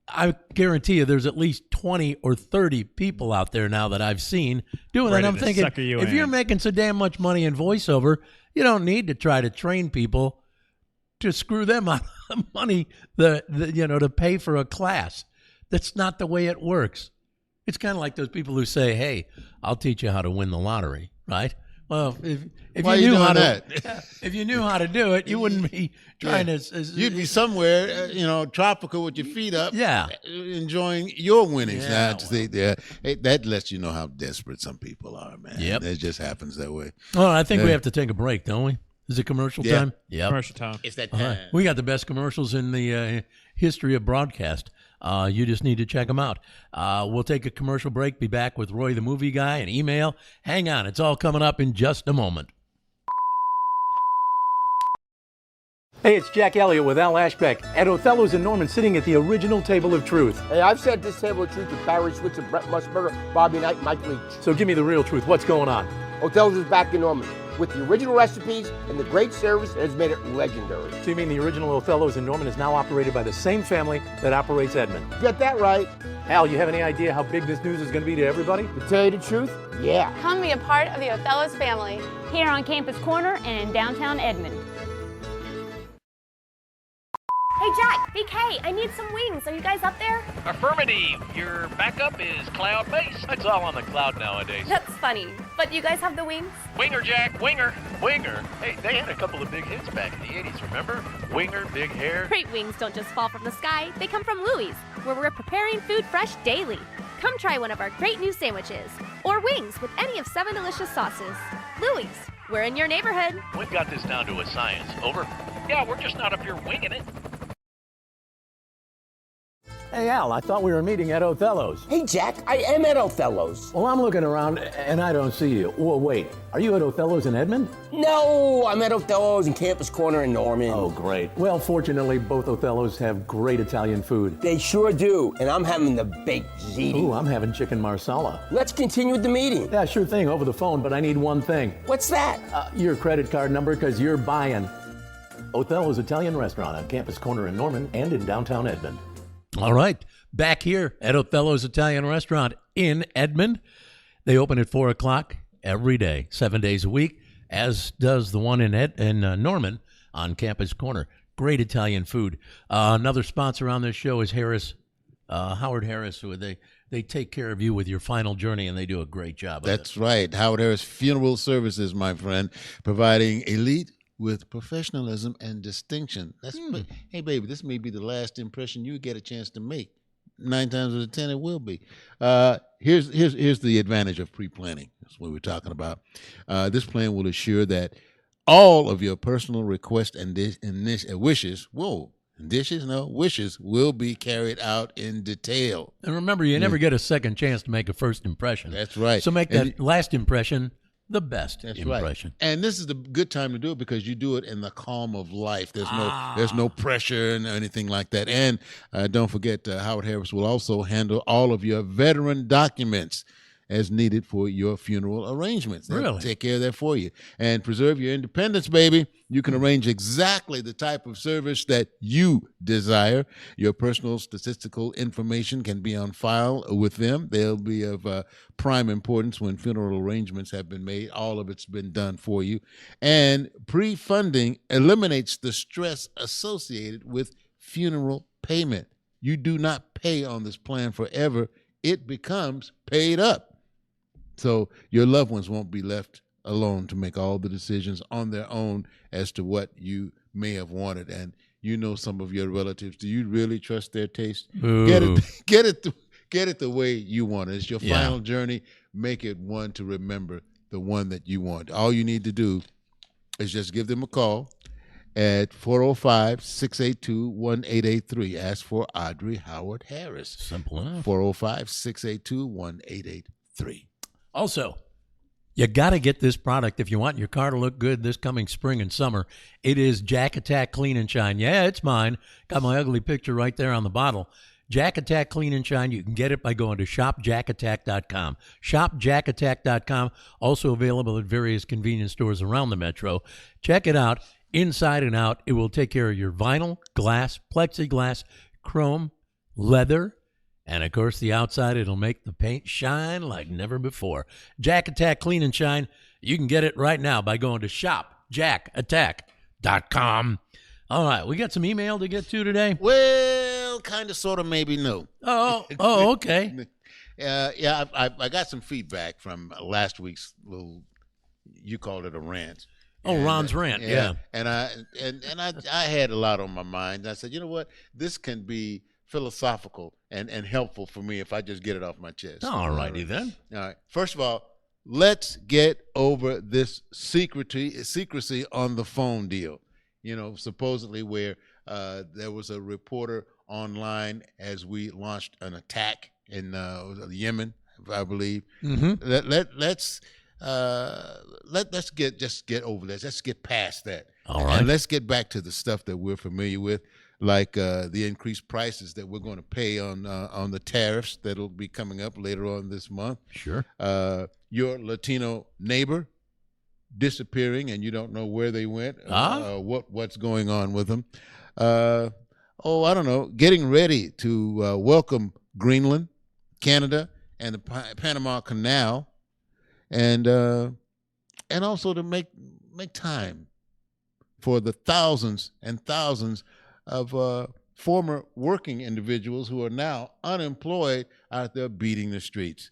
Speaker 4: I guarantee you there's at least 20 or 30 people out there now that I've seen doing that. I'm thinking, if you're making so damn much money in voiceover, you don't need to try to train people to screw them out of money to pay for a class. That's not the way it works. It's kind of like those people who say, hey, I'll teach you how to win the lottery, right? Well, if
Speaker 5: Why
Speaker 4: you
Speaker 5: you
Speaker 4: knew
Speaker 5: doing
Speaker 4: how
Speaker 5: that?
Speaker 4: if you knew how to do it, you wouldn't be trying to.
Speaker 5: You'd be somewhere, tropical with your feet up,
Speaker 4: Yeah.
Speaker 5: enjoying your winnings.
Speaker 4: Yeah,
Speaker 5: Now, that lets you know how desperate some people are, man.
Speaker 4: Yep.
Speaker 5: It just happens that way.
Speaker 4: Well, I think we
Speaker 5: Yeah.
Speaker 4: have to take a break, don't we? Is it commercial
Speaker 5: Yeah.
Speaker 4: time? Yep.
Speaker 6: Commercial time.
Speaker 5: It's that
Speaker 4: All right. We got the best commercials in the history of broadcast. You just need to check them out. We'll take a commercial break, be back with Roy the Movie Guy, and email. Hang on. It's all coming up in just a moment. Hey, it's Jack Elliott with Al Ashbeck at Othello's in Norman, sitting at the original Table of Truth.
Speaker 9: Hey, I've said this table of truth to Barry Switzer, Brett Musburger, Bobby Knight, Mike Leach.
Speaker 4: So give me the real truth. What's going on?
Speaker 9: Othello's is back in Norman with the original recipes and the great service that has made it legendary.
Speaker 4: So you mean the original Othello's in Norman is now operated by the same family that operates Edmond?
Speaker 9: Get that right.
Speaker 4: Al, you have any idea how big this news is going to be to everybody?
Speaker 9: To tell you the truth, yeah.
Speaker 10: Come be a part of the Othello's family. Here on Campus Corner and in downtown Edmond. Hey Jack, BK, I need some wings. Are you guys up there?
Speaker 11: Affirmative. Your backup is cloud-based. It's all on the cloud nowadays.
Speaker 10: That's funny. But you guys have the wings?
Speaker 11: Winger, Jack, winger. Winger. Hey, they had a couple of big hits back in the 80s, remember? Winger, big hair.
Speaker 10: Great wings don't just fall from the sky. They come from Louie's, where we're preparing food fresh daily. Come try one of our great new sandwiches. Or wings with any of 7 delicious sauces. Louie's, we're in your neighborhood.
Speaker 11: We've got this down to a science. Over. Yeah, we're just not up here winging it.
Speaker 4: Hey, Al, I thought we were meeting at Othello's.
Speaker 9: Hey, Jack, I am at Othello's.
Speaker 4: Well, I'm looking around and I don't see you. Well, wait, are you at Othello's in Edmond?
Speaker 9: No, I'm at Othello's in Campus Corner in Norman.
Speaker 4: Oh, great. Well, fortunately, both Othello's have great Italian food.
Speaker 9: They sure do, and I'm having the baked ziti.
Speaker 4: Ooh, I'm having chicken marsala.
Speaker 9: Let's continue with the meeting.
Speaker 4: Yeah, sure thing, over the phone, but I need one thing.
Speaker 9: What's that?
Speaker 4: Your credit card number, because you're buying Othello's Italian Restaurant on Campus Corner in Norman and in downtown Edmond. All right, back here at Othello's Italian Restaurant in Edmond. They open at 4 o'clock every day, 7 days a week, as does the one in Norman on Campus Corner. Great Italian food. Another sponsor on this show is Howard Harris, who they take care of you with your final journey, and they do a great job of it.
Speaker 5: That's right. Howard Harris Funeral Services, my friend, providing elite with professionalism and distinction. Hey, baby, this may be the last impression you get a chance to make. 9 times out of 10, it will be. Here's the advantage of pre-planning. That's what we're talking about. This plan will assure that all of your personal requests and wishes will be carried out in detail.
Speaker 4: And remember, you never get a second chance to make a first impression.
Speaker 5: That's right.
Speaker 4: So make that last impression the best impression.
Speaker 5: Right. And this is the good time to do it because you do it in the calm of life. There's no pressure and anything like that. And don't forget, Howard Harris will also handle all of your veteran documents as needed for your funeral arrangements. They'll
Speaker 4: Really?
Speaker 5: take care of that for you. And preserve your independence, baby. You can arrange exactly the type of service that you desire. Your personal statistical information can be on file with them. They'll be of prime importance when funeral arrangements have been made. All of it's been done for you. And pre-funding eliminates the stress associated with funeral payment. You do not pay on this plan forever. It becomes paid up. So your loved ones won't be left alone to make all the decisions on their own as to what you may have wanted. And you know some of your relatives. Do you really trust their taste?
Speaker 4: Ooh.
Speaker 5: Get it the way you want it. It's your final journey. Make it one to remember, the one that you want. All you need to do is just give them a call at 405-682-1883. Ask for Audrey Howard Harris.
Speaker 4: Simple enough.
Speaker 5: 405-682-1883.
Speaker 4: Also, you got to get this product if you want your car to look good this coming spring and summer. It is Jack Attack Clean and Shine. Yeah, it's mine. Got my ugly picture right there on the bottle. Jack Attack Clean and Shine. You can get it by going to shopjackattack.com. Shopjackattack.com. Also available at various convenience stores around the metro. Check it out. Inside and out, it will take care of your vinyl, glass, plexiglass, chrome, leather, and, of course, the outside, it'll make the paint shine like never before. Jack Attack Clean and Shine. You can get it right now by going to shopjackattack.com. All right, we got some email to get to today.
Speaker 5: Well, kind of, sort of, maybe, no.
Speaker 4: Oh, okay.
Speaker 5: I got some feedback from last week's little you called it a rant.
Speaker 4: Oh, Ron's rant, yeah.
Speaker 5: And I had a lot on my mind. I said, you know what? This can be philosophical and helpful for me if I just get it off my chest.
Speaker 4: All righty then.
Speaker 5: All right. First of all, let's get over this secrecy on the phone deal. You know, supposedly where there was a reporter online as we launched an attack in Yemen, I believe.
Speaker 4: Mm-hmm.
Speaker 5: Let's get over this. Let's get past that.
Speaker 4: All right.
Speaker 5: And let's get back to the stuff that we're familiar with, like the increased prices that we're going to pay on the tariffs that'll be coming up later on this month.
Speaker 4: Sure.
Speaker 5: Your Latino neighbor disappearing, and you don't know where they went. What's going on with them? I don't know. Getting ready to welcome Greenland, Canada, and the Panama Canal, and also to make time for the thousands and thousands of former working individuals who are now unemployed out there beating the streets.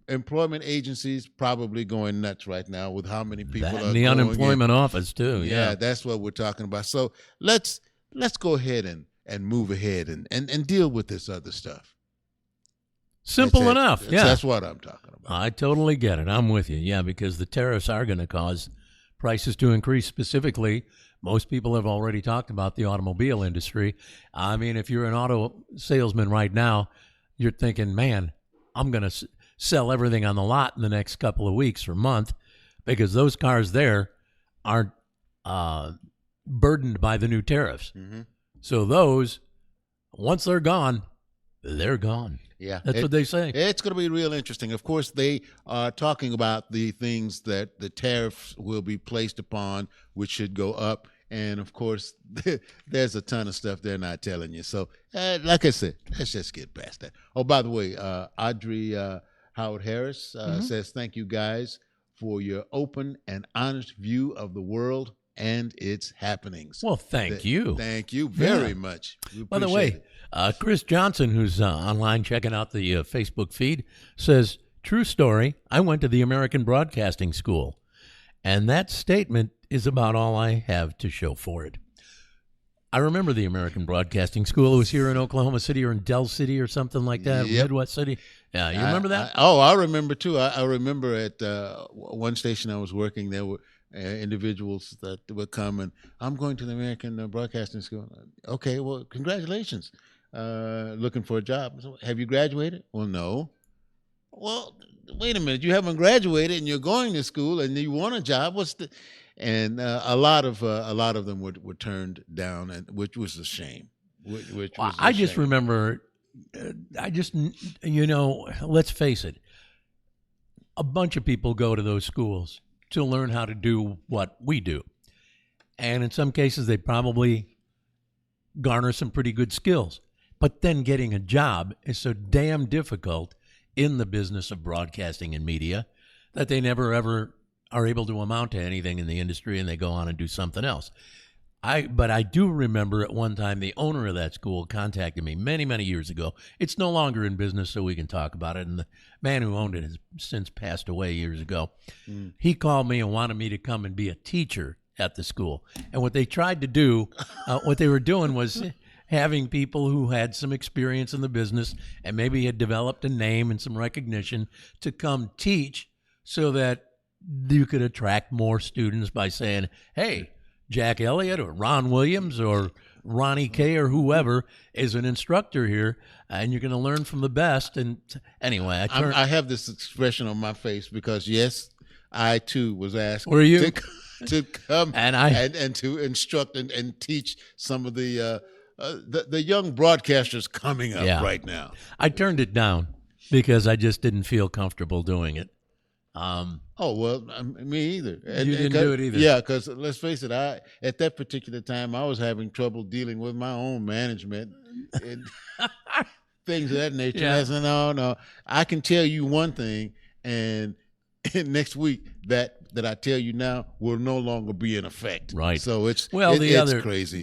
Speaker 5: Employment agencies probably going nuts right now with how many people
Speaker 4: that
Speaker 5: are
Speaker 4: and the
Speaker 5: going
Speaker 4: unemployment office too.
Speaker 5: Yeah, that's what we're talking about. So let's go ahead and move ahead and deal with this other stuff.
Speaker 4: Simple enough. Yeah,
Speaker 5: that's what I'm talking about.
Speaker 4: I totally get it. I'm with you. Yeah, because the tariffs are going to cause prices to increase. Specifically, most people have already talked about the automobile industry. I mean, if you're an auto salesman right now, you're thinking, man, I'm going to sell everything on the lot in the next couple of weeks or month, because those cars there aren't burdened by the new tariffs.
Speaker 5: Mm-hmm.
Speaker 4: So those, once they're gone, they're gone.
Speaker 5: Yeah,
Speaker 4: that's what they say.
Speaker 5: It's going to be real interesting. Of course, they are talking about the things that the tariffs will be placed upon, which should go up. And, of course, there's a ton of stuff they're not telling you. So, like I said, let's just get past that. Oh, by the way, Audrey Howard Harris says, thank you guys for your open and honest view of the world and its happenings.
Speaker 4: Well, thank you.
Speaker 5: Thank you very much.
Speaker 4: By the way, Chris Johnson, who's online checking out the Facebook feed, says, true story, I went to the American Broadcasting School, and that statement is about all I have to show for it. I remember the American Broadcasting School. It was here in Oklahoma City or in Del City or something like that, Midwest City. Yeah, you remember that?
Speaker 5: I remember, too. I remember at one station I was working, there were individuals that would come, and I'm going to the American Broadcasting School. Okay, well, congratulations. Looking for a job. So, have you graduated? Well, no. Well, wait a minute. You haven't graduated, and you're going to school, and you want a job. And a lot of them were turned down, and which was a shame.
Speaker 4: I just remember, let's face it, a bunch of people go to those schools to learn how to do what we do, and in some cases they probably garner some pretty good skills. But then getting a job is so damn difficult in the business of broadcasting and media that they never ever are able to amount to anything in the industry, and they go on and do something else. But I do remember at one time the owner of that school contacted me many, many years ago. It's no longer in business, so we can talk about it. And the man who owned it has since passed away years ago. He called me and wanted me to come and be a teacher at the school. And what they tried to do, what they were doing was having people who had some experience in the business and maybe had developed a name and some recognition to come teach, so that you could attract more students by saying, hey, Jack Elliott or Ron Williams or Ronnie K or whoever is an instructor here, and you're going to learn from the best. And anyway,
Speaker 5: I have this expression on my face because, yes, I too was asked to come and to instruct and teach some of the young broadcasters coming up right now.
Speaker 4: I turned it down because I just didn't feel comfortable doing it.
Speaker 5: Me either.
Speaker 4: You didn't do it either.
Speaker 5: Yeah, because let's face it, at that particular time I was having trouble dealing with my own management and things of that nature.
Speaker 4: Yeah.
Speaker 5: I said, no, I can tell you one thing, and next week that I tell you now will no longer be in effect.
Speaker 4: Right.
Speaker 5: So it's crazy.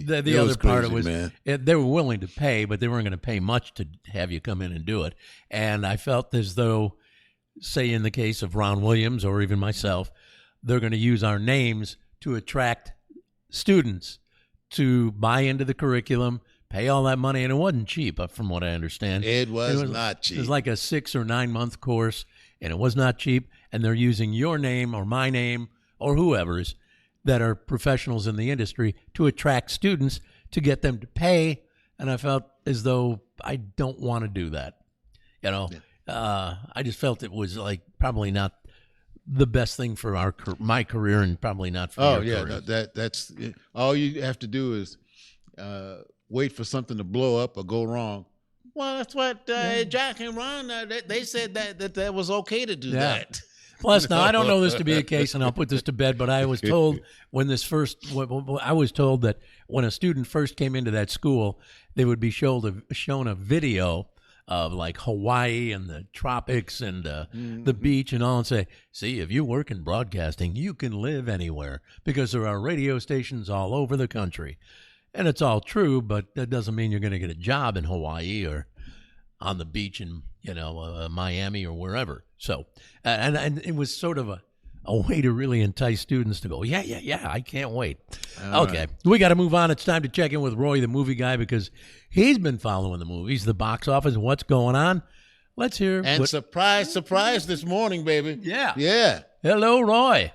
Speaker 4: The other part of it was they were willing to pay, but they weren't going to pay much to have you come in and do it. And I felt as though, say in the case of Ron Williams or even myself, they're going to use our names to attract students to buy into the curriculum, pay all that money, and it wasn't cheap, from what I understand.
Speaker 5: It was not cheap.
Speaker 4: It was like a 6 or 9 month course, and it was not cheap. And they're using your name or my name or whoever's that are professionals in the industry to attract students to get them to pay. And I felt as though I don't want to do that. You know, I just felt it was like probably not the best thing for my career, and probably not for your career.
Speaker 5: That's all you have to do is wait for something to blow up or go wrong. Well, that's what Jack and Ron, they said that was okay to do that.
Speaker 4: Plus, now I don't know this to be the case, and I'll put this to bed, but I was told I was told that when a student first came into that school, they would be shown a video of like Hawaii and the tropics and the beach and all, and say, see, if you work in broadcasting, you can live anywhere because there are radio stations all over the country. And it's all true, but that doesn't mean you're going to get a job in Hawaii or on the beach in, Miami or wherever. So, and it was sort of a way to really entice students to go, yeah, I can't wait. Okay, we got to move on. It's time to check in with Roy, the movie guy, because he's been following the movies, the box office, what's going on. Let's hear.
Speaker 5: And surprise this morning, baby.
Speaker 4: Yeah. Hello, Roy.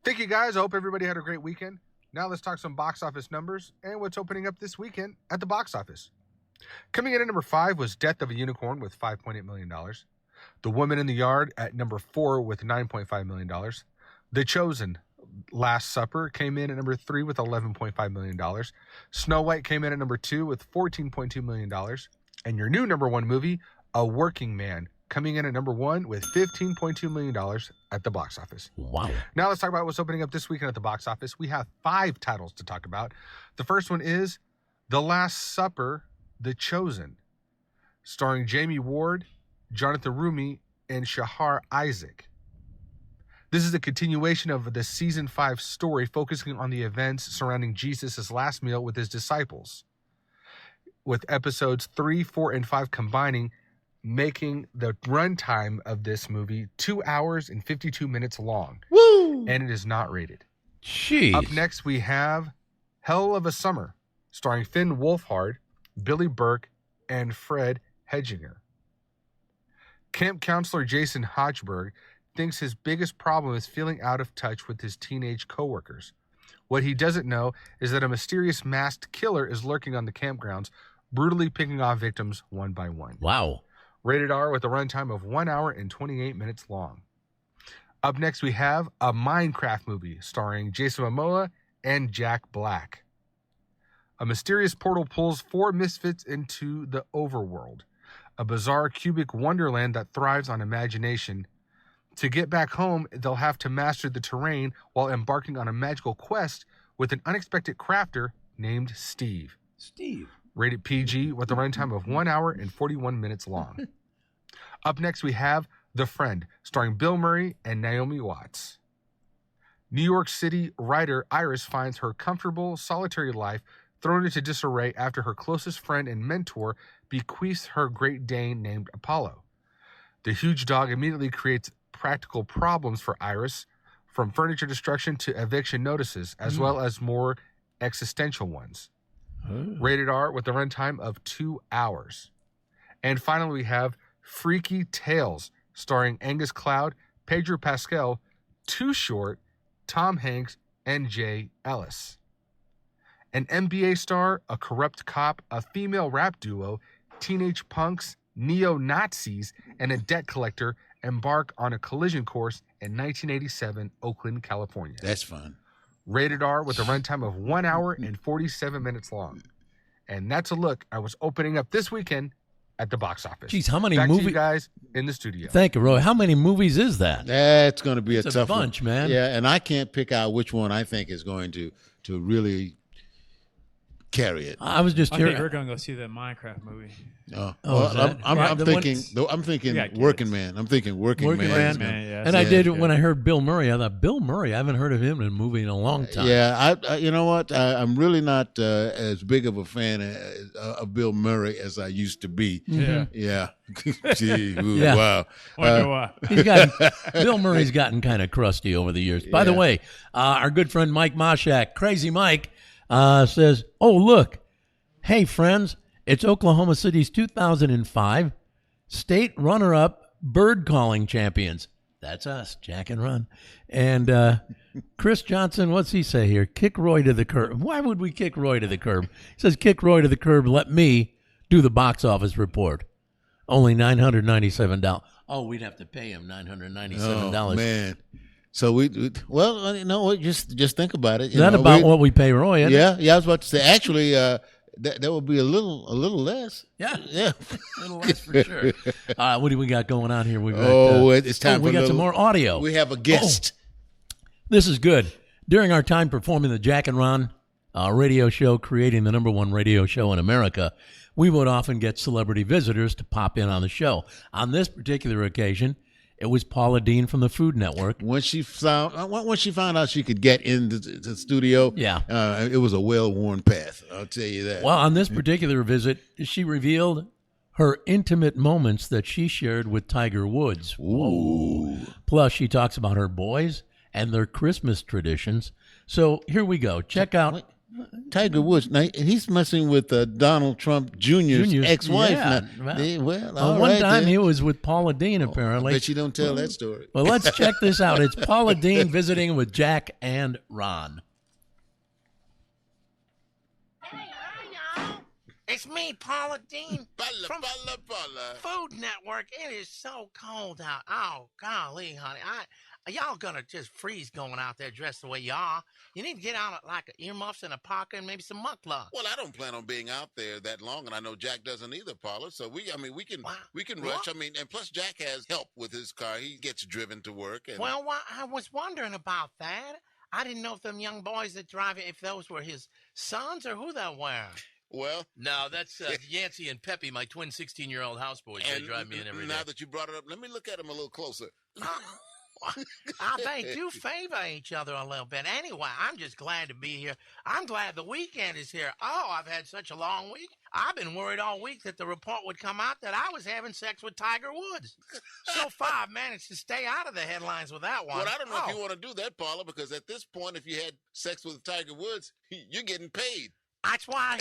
Speaker 12: Thank you, guys. I hope everybody had a great weekend. Now let's talk some box office numbers and what's opening up this weekend at the box office. Coming in at number 5 was Death of a Unicorn with $5.8 million. The Woman in the Yard at number 4 with $9.5 million. The Chosen, Last Supper, came in at number 3 with $11.5 million. Snow White came in at number 2 with $14.2 million. And your new number 1 movie, A Working Man, coming in at number 1 with $15.2 million at the box office.
Speaker 4: Wow.
Speaker 12: Now let's talk about what's opening up this weekend at the box office. We have 5 titles to talk about. The first one is The Last Supper, The Chosen, starring Jamie Ward, Jonathan Rumi, and Shahar Isaac. This is a continuation of the season 5 story, focusing on the events surrounding Jesus' last meal with his disciples, with episodes 3, 4, and 5 combining, making the runtime of this movie 2 hours and 52 minutes long.
Speaker 4: Woo!
Speaker 12: And it is not rated.
Speaker 4: Jeez.
Speaker 12: Up next, we have Hell of a Summer, starring Finn Wolfhard, Billy Burke, and Fred Hedginger. Camp counselor Jason Hochberg thinks his biggest problem is feeling out of touch with his teenage coworkers. What he doesn't know is that a mysterious masked killer is lurking on the campgrounds, brutally picking off victims one by one.
Speaker 4: Wow.
Speaker 12: Rated R with a runtime of 1 hour and 28 minutes long. Up next, we have a Minecraft movie starring Jason Momoa and Jack Black. A mysterious portal pulls 4 misfits into the overworld, a bizarre cubic wonderland that thrives on imagination. To get back home, they'll have to master the terrain while embarking on a magical quest with an unexpected crafter named Steve. Rated PG with a runtime of 1 hour and 41 minutes long. Up next, we have The Friend, starring Bill Murray and Naomi Watts. New York City writer Iris finds her comfortable, solitary life thrown into disarray after her closest friend and mentor bequeaths her Great Dane named Apollo. The huge dog immediately creates practical problems for Iris, from furniture destruction to eviction notices, as well as more existential ones. Rated R with a runtime of 2 hours. And finally, we have Freaky Tales, starring Angus Cloud, Pedro Pascal, Too Short, Tom Hanks, and Jay Ellis. An NBA star, a corrupt cop, a female rap duo, teenage punks, neo-Nazis, and a debt collector embark on a collision course in 1987 Oakland, California.
Speaker 5: That's fun.
Speaker 12: Rated R with a runtime of 1 hour and 47 minutes long. And that's a look at what's opening up this weekend at the box office.
Speaker 4: Geez, how many
Speaker 12: Back
Speaker 4: movies?
Speaker 12: to you guys in the studio.
Speaker 4: Thank you, Roy. How many movies is that?
Speaker 5: That's going to be
Speaker 4: It's
Speaker 5: a tough
Speaker 4: bunch,
Speaker 5: one.
Speaker 4: man.
Speaker 5: Yeah, and I can't pick out which one I think is going to really carry it.
Speaker 4: I was just
Speaker 6: I
Speaker 4: here.
Speaker 6: think we're gonna go see that Minecraft movie.
Speaker 5: I'm thinking Working Man. I'm thinking Working Man.
Speaker 4: And I did when I heard Bill Murray. I thought Bill Murray. I haven't heard of him in a movie in a long time.
Speaker 5: Yeah, I you know what? I'm really not as big of a fan of Bill Murray as I used to be. Yeah. Gee, ooh, wow.
Speaker 6: Wonder why.
Speaker 4: Bill Murray's gotten kind of crusty over the years. By the way, our good friend Mike Moshak, Crazy Mike, says, "Oh look, hey friends, it's Oklahoma City's 2005 state runner-up bird calling champions. That's us, Jack and Ron. And Chris Johnson, what's he say here? Kick Roy to the curb. Why would we kick Roy to the curb? He says, kick Roy to the curb. Let me do the box office report. Only $997. Oh, we'd have to pay him $997.
Speaker 5: Oh, man. So well, you know what? Just think about it.
Speaker 4: Is that about what we pay Roy? Isn't it?
Speaker 5: Yeah. I was about to say. Actually, that would be a little less.
Speaker 4: Yeah.
Speaker 5: A
Speaker 4: little less for sure. What do we got going on here? We've got,
Speaker 5: it's time.
Speaker 4: We got some more audio.
Speaker 5: We have a guest.
Speaker 4: This is good. During our time performing the Jack and Ron radio show, creating the #1 radio show in America, we would often get celebrity visitors to pop in on the show. On this particular occasion, it was Paula Deen from the Food Network.
Speaker 5: When she found out she could get into the studio, it was a well-worn path. I'll tell you that.
Speaker 4: Well, on this particular visit, she revealed her intimate moments that she shared with Tiger Woods.
Speaker 5: Ooh.
Speaker 4: Plus, she talks about her boys and their Christmas traditions. So here we go. Check out
Speaker 5: Tiger Woods. Now, he's messing with Donald Trump Jr.'s ex-wife.
Speaker 4: Yeah.
Speaker 5: Well,
Speaker 4: one time he was with Paula Deen, apparently.
Speaker 5: I bet you don't tell that story.
Speaker 4: Well, let's check this out. It's Paula Deen visiting with Jack and Ron.
Speaker 13: It's me, Paula Deen, from Food Network. It is so cold out. Oh, golly, honey. Y'all gonna just freeze going out there dressed the way you are. You need to get out like earmuffs and a parka and maybe some muckluck.
Speaker 5: Well, I don't plan on being out there that long, and I know Jack doesn't either, Paula. So we can rush. I mean, and plus Jack has help with his car. He gets driven to work. And
Speaker 13: well, I was wondering about that. I didn't know if them young boys that drive it, if those were his sons or who they were.
Speaker 5: Well,
Speaker 14: no, that's Yancey and Peppy, my twin 16-year-old houseboys. They drive me in every day.
Speaker 5: Now that you brought it up, let me look at him a little closer.
Speaker 13: They do favor each other a little bit. Anyway, I'm just glad to be here. I'm glad the weekend is here. Oh, I've had such a long week. I've been worried all week that the report would come out that I was having sex with Tiger Woods. So far, I've managed to stay out of the headlines with that one.
Speaker 5: Well, I don't know if you want to do that, Paula, because at this point, if you had sex with Tiger Woods, you're getting paid.
Speaker 13: That's why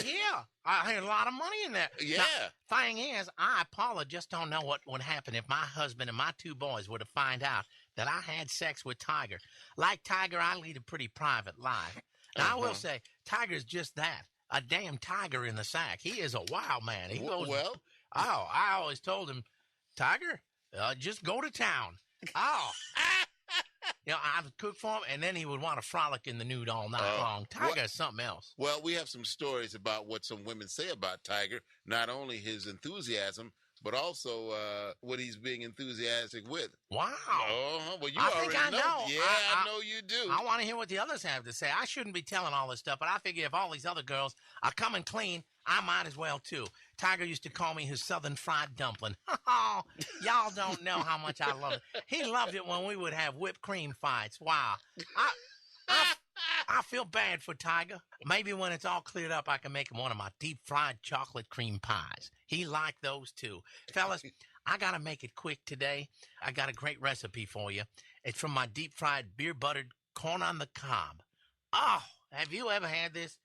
Speaker 13: I had a lot of money in that.
Speaker 5: Yeah.
Speaker 13: Now, thing is, Paula, just don't know what would happen if my husband and my two boys were to find out that I had sex with Tiger. Like Tiger, I lead a pretty private life. Now, I will say, Tiger's just that, a damn tiger in the sack. He is a wild man. He goes, I always told him, Tiger, just go to town. I would cook for him, and then he would want to frolic in the nude all night long. Tiger's something else.
Speaker 5: Well, we have some stories about what some women say about Tiger, not only his enthusiasm, but also what he's being enthusiastic with.
Speaker 13: Wow.
Speaker 5: Well, you
Speaker 13: I
Speaker 5: already
Speaker 13: think I know.
Speaker 5: Yeah, I know you do.
Speaker 13: I want to hear what the others have to say. I shouldn't be telling all this stuff, but I figure if all these other girls are coming clean, I might as well, too. Tiger used to call me his southern fried dumpling. Y'all don't know how much I love it. He loved it when we would have whipped cream fights. Wow. I feel bad for Tiger. Maybe when it's all cleared up, I can make him one of my deep-fried chocolate cream pies. He liked those, too. Fellas, I got to make it quick today. I got a great recipe for you. It's from my deep-fried beer-buttered corn on the cob. Oh, have you ever had this?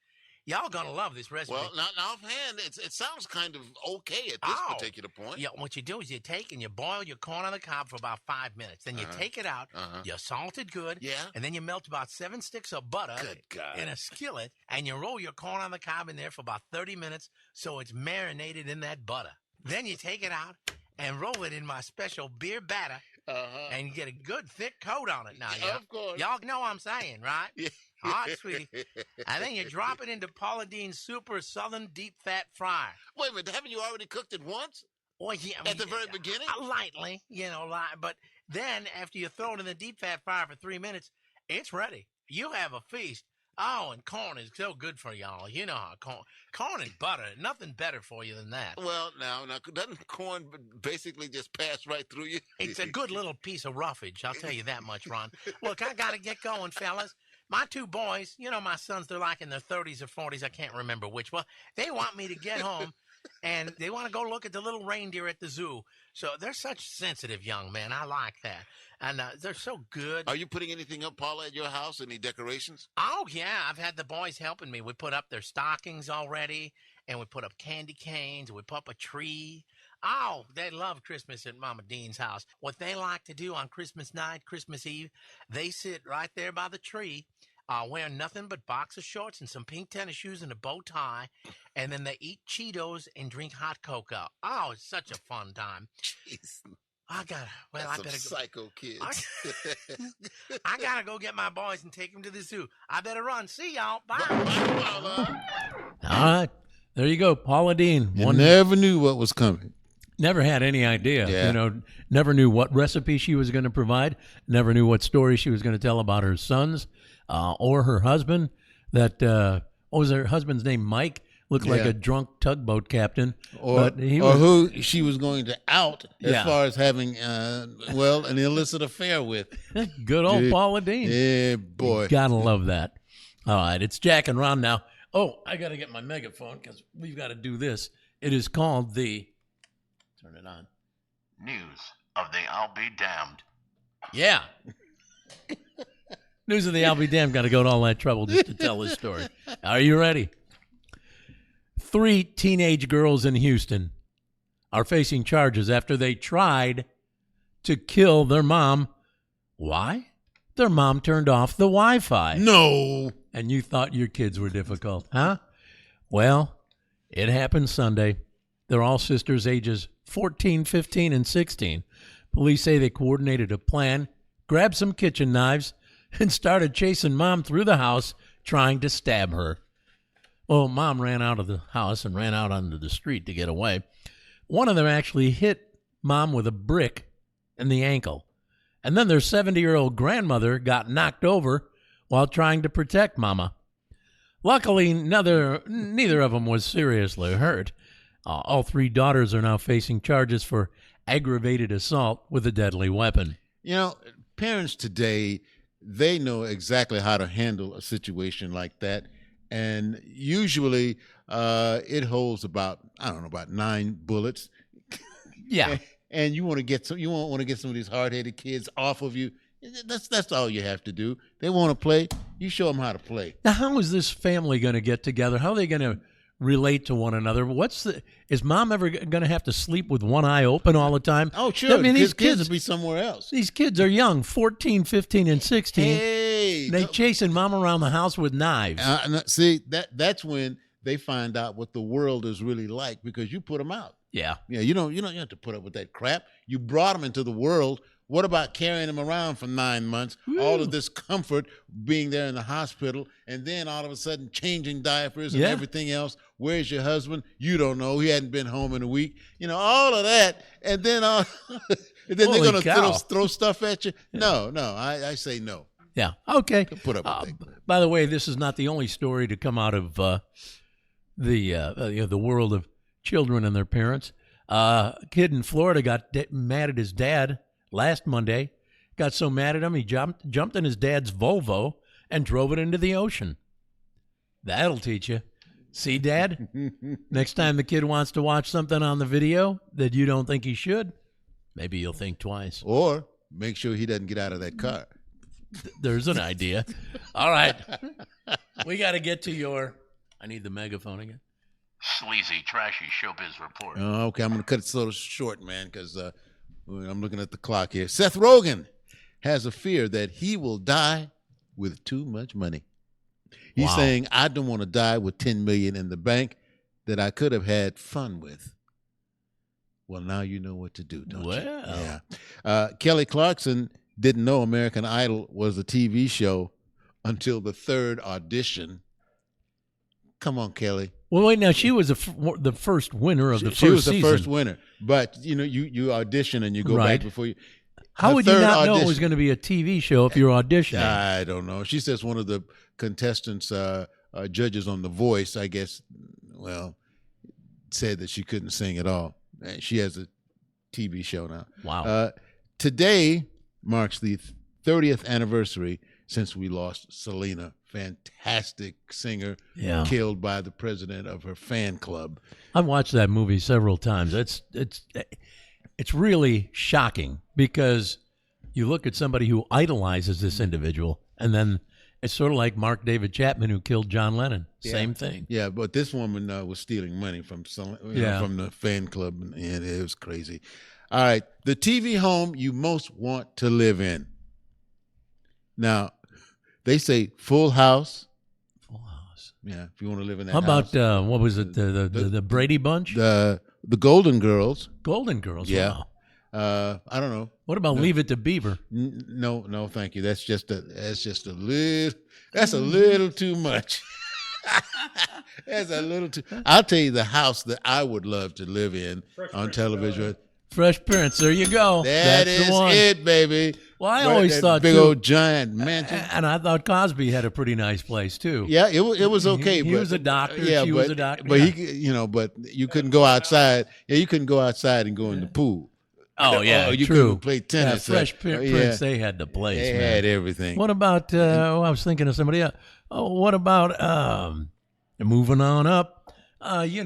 Speaker 13: Y'all gonna love this recipe.
Speaker 5: Well, not offhand, it sounds kind of okay at this particular point.
Speaker 13: Yeah, what you do is you take and you boil your corn on the cob for about 5 minutes. Then you take it out, you salt it good, and then you melt about 7 sticks of butter in a skillet, and you roll your corn on the cob in there for about 30 minutes so it's marinated in that butter. Then you take it out and roll it in my special beer batter, and you get a good thick coat on it. Now,
Speaker 5: of course.
Speaker 13: Y'all know what I'm saying, right?
Speaker 5: Yeah.
Speaker 13: All right, sweetie. And then you drop it into Paula Deen's Super Southern Deep Fat Fryer.
Speaker 5: Wait a minute, haven't you already cooked it once?
Speaker 13: Well, yeah.
Speaker 5: At the very beginning?
Speaker 13: Lightly, but then after you throw it in the deep fat fryer for 3 minutes, it's ready. You have a feast. Oh, and corn is so good for y'all. You know how corn and butter, nothing better for you than that.
Speaker 5: Well, now, doesn't corn basically just pass right through you?
Speaker 13: It's a good little piece of roughage, I'll tell you that much, Ron. Look, I got to get going, fellas. My two boys, you know, my sons, they're like in their 30s or 40s. I can't remember which. Well, they want me to get home, and they want to go look at the little reindeer at the zoo. So they're such sensitive young men. I like that. And they're so good.
Speaker 5: Are you putting anything up, Paula, at your house? Any decorations?
Speaker 13: Oh, yeah. I've had the boys helping me. We put up their stockings already, and we put up candy canes, and we put up a tree. Oh, they love Christmas at Mama Dean's house. What they like to do on Christmas night, Christmas Eve, they sit right there by the tree, wearing nothing but boxer shorts and some pink tennis shoes and a bow tie, and then they eat Cheetos and drink hot cocoa. Oh, it's such a fun time.
Speaker 5: Jeez.
Speaker 13: I better go.
Speaker 5: Psycho kids.
Speaker 13: I gotta go get my boys and take them to the zoo. I better run. See y'all. Bye.
Speaker 5: Bye, Paula.
Speaker 4: All right. There you go. Paula Deen.
Speaker 5: You never knew what was coming.
Speaker 4: Never had any idea.
Speaker 5: Yeah.
Speaker 4: You know, never knew what recipe she was going to provide. Never knew what story she was going to tell about her sons or her husband. What was her husband's name? Mike? Looked like a drunk tugboat captain.
Speaker 5: Or who she was going to out as far as having, an illicit affair with.
Speaker 4: Good old Paula Deen.
Speaker 5: Yeah, boy.
Speaker 4: Gotta love that. All right, it's Jack and Ron now. Oh, I got to get my megaphone because we've got to do this. It is called the... Turn it on.
Speaker 11: News of the I'll Be Damned.
Speaker 4: Yeah. News of the I'll Be Damned. Got to go to all that trouble just to tell this story. Are you ready? 3 teenage girls in Houston are facing charges after they tried to kill their mom. Why? Their mom turned off the Wi-Fi.
Speaker 5: No.
Speaker 4: And you thought your kids were difficult, huh? Well, it happened Sunday. They're all sisters ages 14, 15, and 16. Police say they coordinated a plan, grabbed some kitchen knives, and started chasing Mom through the house, trying to stab her. Well, Mom ran out of the house and ran out onto the street to get away. One of them actually hit Mom with a brick in the ankle. And then their 70-year-old grandmother got knocked over while trying to protect Mama. Luckily, neither of them was seriously hurt. All 3 daughters are now facing charges for aggravated assault with a deadly weapon.
Speaker 5: You know, parents today, they know exactly how to handle a situation like that. And usually it holds about 9 bullets.
Speaker 4: Yeah.
Speaker 5: And you want to get some of these hard-headed kids off of you. That's all you have to do. They want to play. You show them how to play.
Speaker 4: Now, how is this family going to get together? How are they going to relate to one another? Is Mom ever going to have to sleep with one eye open all the time?
Speaker 5: Oh, sure. I mean, these kids will be somewhere else.
Speaker 4: These kids are young, 14, 15, and 16.
Speaker 5: Hey,
Speaker 4: they chasing Mom around the house with knives.
Speaker 5: See, that's when they find out what the world is really like, because you put them out.
Speaker 4: Yeah.
Speaker 5: Yeah, you don't have to put up with that crap. You brought them into the world. What about carrying them around for 9 months?
Speaker 4: Woo.
Speaker 5: All of this comfort, being there in the hospital, and then all of a sudden changing diapers and everything else. Where's your husband? You don't know. He hadn't been home in a week. You know, all of that. And then, they're going to throw stuff at you. No, I say no.
Speaker 4: Yeah. Okay.
Speaker 5: Put up with that.
Speaker 4: By the way, this is not the only story to come out of the world of children and their parents. A kid in Florida got mad at his dad last Monday. Got so mad at him, he jumped in his dad's Volvo and drove it into the ocean. That'll teach you. See, Dad? Next time the kid wants to watch something on the video that you don't think he should, maybe you'll think twice.
Speaker 5: Or make sure he doesn't get out of that car.
Speaker 4: There's an idea. All right. We got to get to I need the megaphone again.
Speaker 11: Sleazy, trashy showbiz report.
Speaker 5: Okay, I'm going to cut it sort of short, man, because I'm looking at the clock here. Seth Rogen has a fear that he will die with too much money. He's saying, I don't want to die with $10 million in the bank that I could have had fun with. Well, now you know what to do, don't you? Yeah. Kelly Clarkson didn't know American Idol was a TV show until the 3rd audition. Come on, Kelly.
Speaker 4: Well, wait, now she was the first winner of the first season.
Speaker 5: She was the first winner, but you audition and you go back before you.
Speaker 4: How would you not know it was going to be a TV show if you're auditioning?
Speaker 5: I don't know. She says one of the contestants, judges on The Voice, I guess, said that she couldn't sing at all. She has a TV show now.
Speaker 4: Wow.
Speaker 5: Today marks the 30th anniversary since we lost Selena, fantastic singer, killed by the president of her fan club.
Speaker 4: I've watched that movie several times. It's really shocking because you look at somebody who idolizes this individual, and then it's sort of like Mark David Chapman who killed John Lennon. Same thing.
Speaker 5: Yeah, but this woman was stealing money from from the fan club, and it was crazy. All right, the TV home you most want to live in. Now, they say Full House.
Speaker 4: Full House.
Speaker 5: Yeah, if you want to live in that
Speaker 4: How
Speaker 5: house.
Speaker 4: about, what was it, the Brady Bunch?
Speaker 5: The Golden Girls.
Speaker 4: Golden Girls,
Speaker 5: yeah.
Speaker 4: Wow.
Speaker 5: I don't know.
Speaker 4: What about Leave It to Beaver?
Speaker 5: No, thank you. That's just a little too much. That's a little too. I'll tell you the house that I would love to live in on television.
Speaker 4: Fresh Prince. There you go.
Speaker 5: That's
Speaker 4: the one.
Speaker 5: it, baby.
Speaker 4: Well, I always thought
Speaker 5: big old giant mansion,
Speaker 4: and I thought Cosby had a pretty nice place too.
Speaker 5: Yeah, it was okay.
Speaker 4: He was a doctor. She was a doctor.
Speaker 5: But but you couldn't go outside. Yeah, you couldn't go outside and go in the pool.
Speaker 4: Oh yeah,
Speaker 5: you
Speaker 4: true.
Speaker 5: couldn't play tennis.
Speaker 4: Fresh Prince, they had the place.
Speaker 5: They
Speaker 4: man.
Speaker 5: had everything.
Speaker 4: What about? I was thinking of somebody else. Oh, what about? Moving on up. Weezy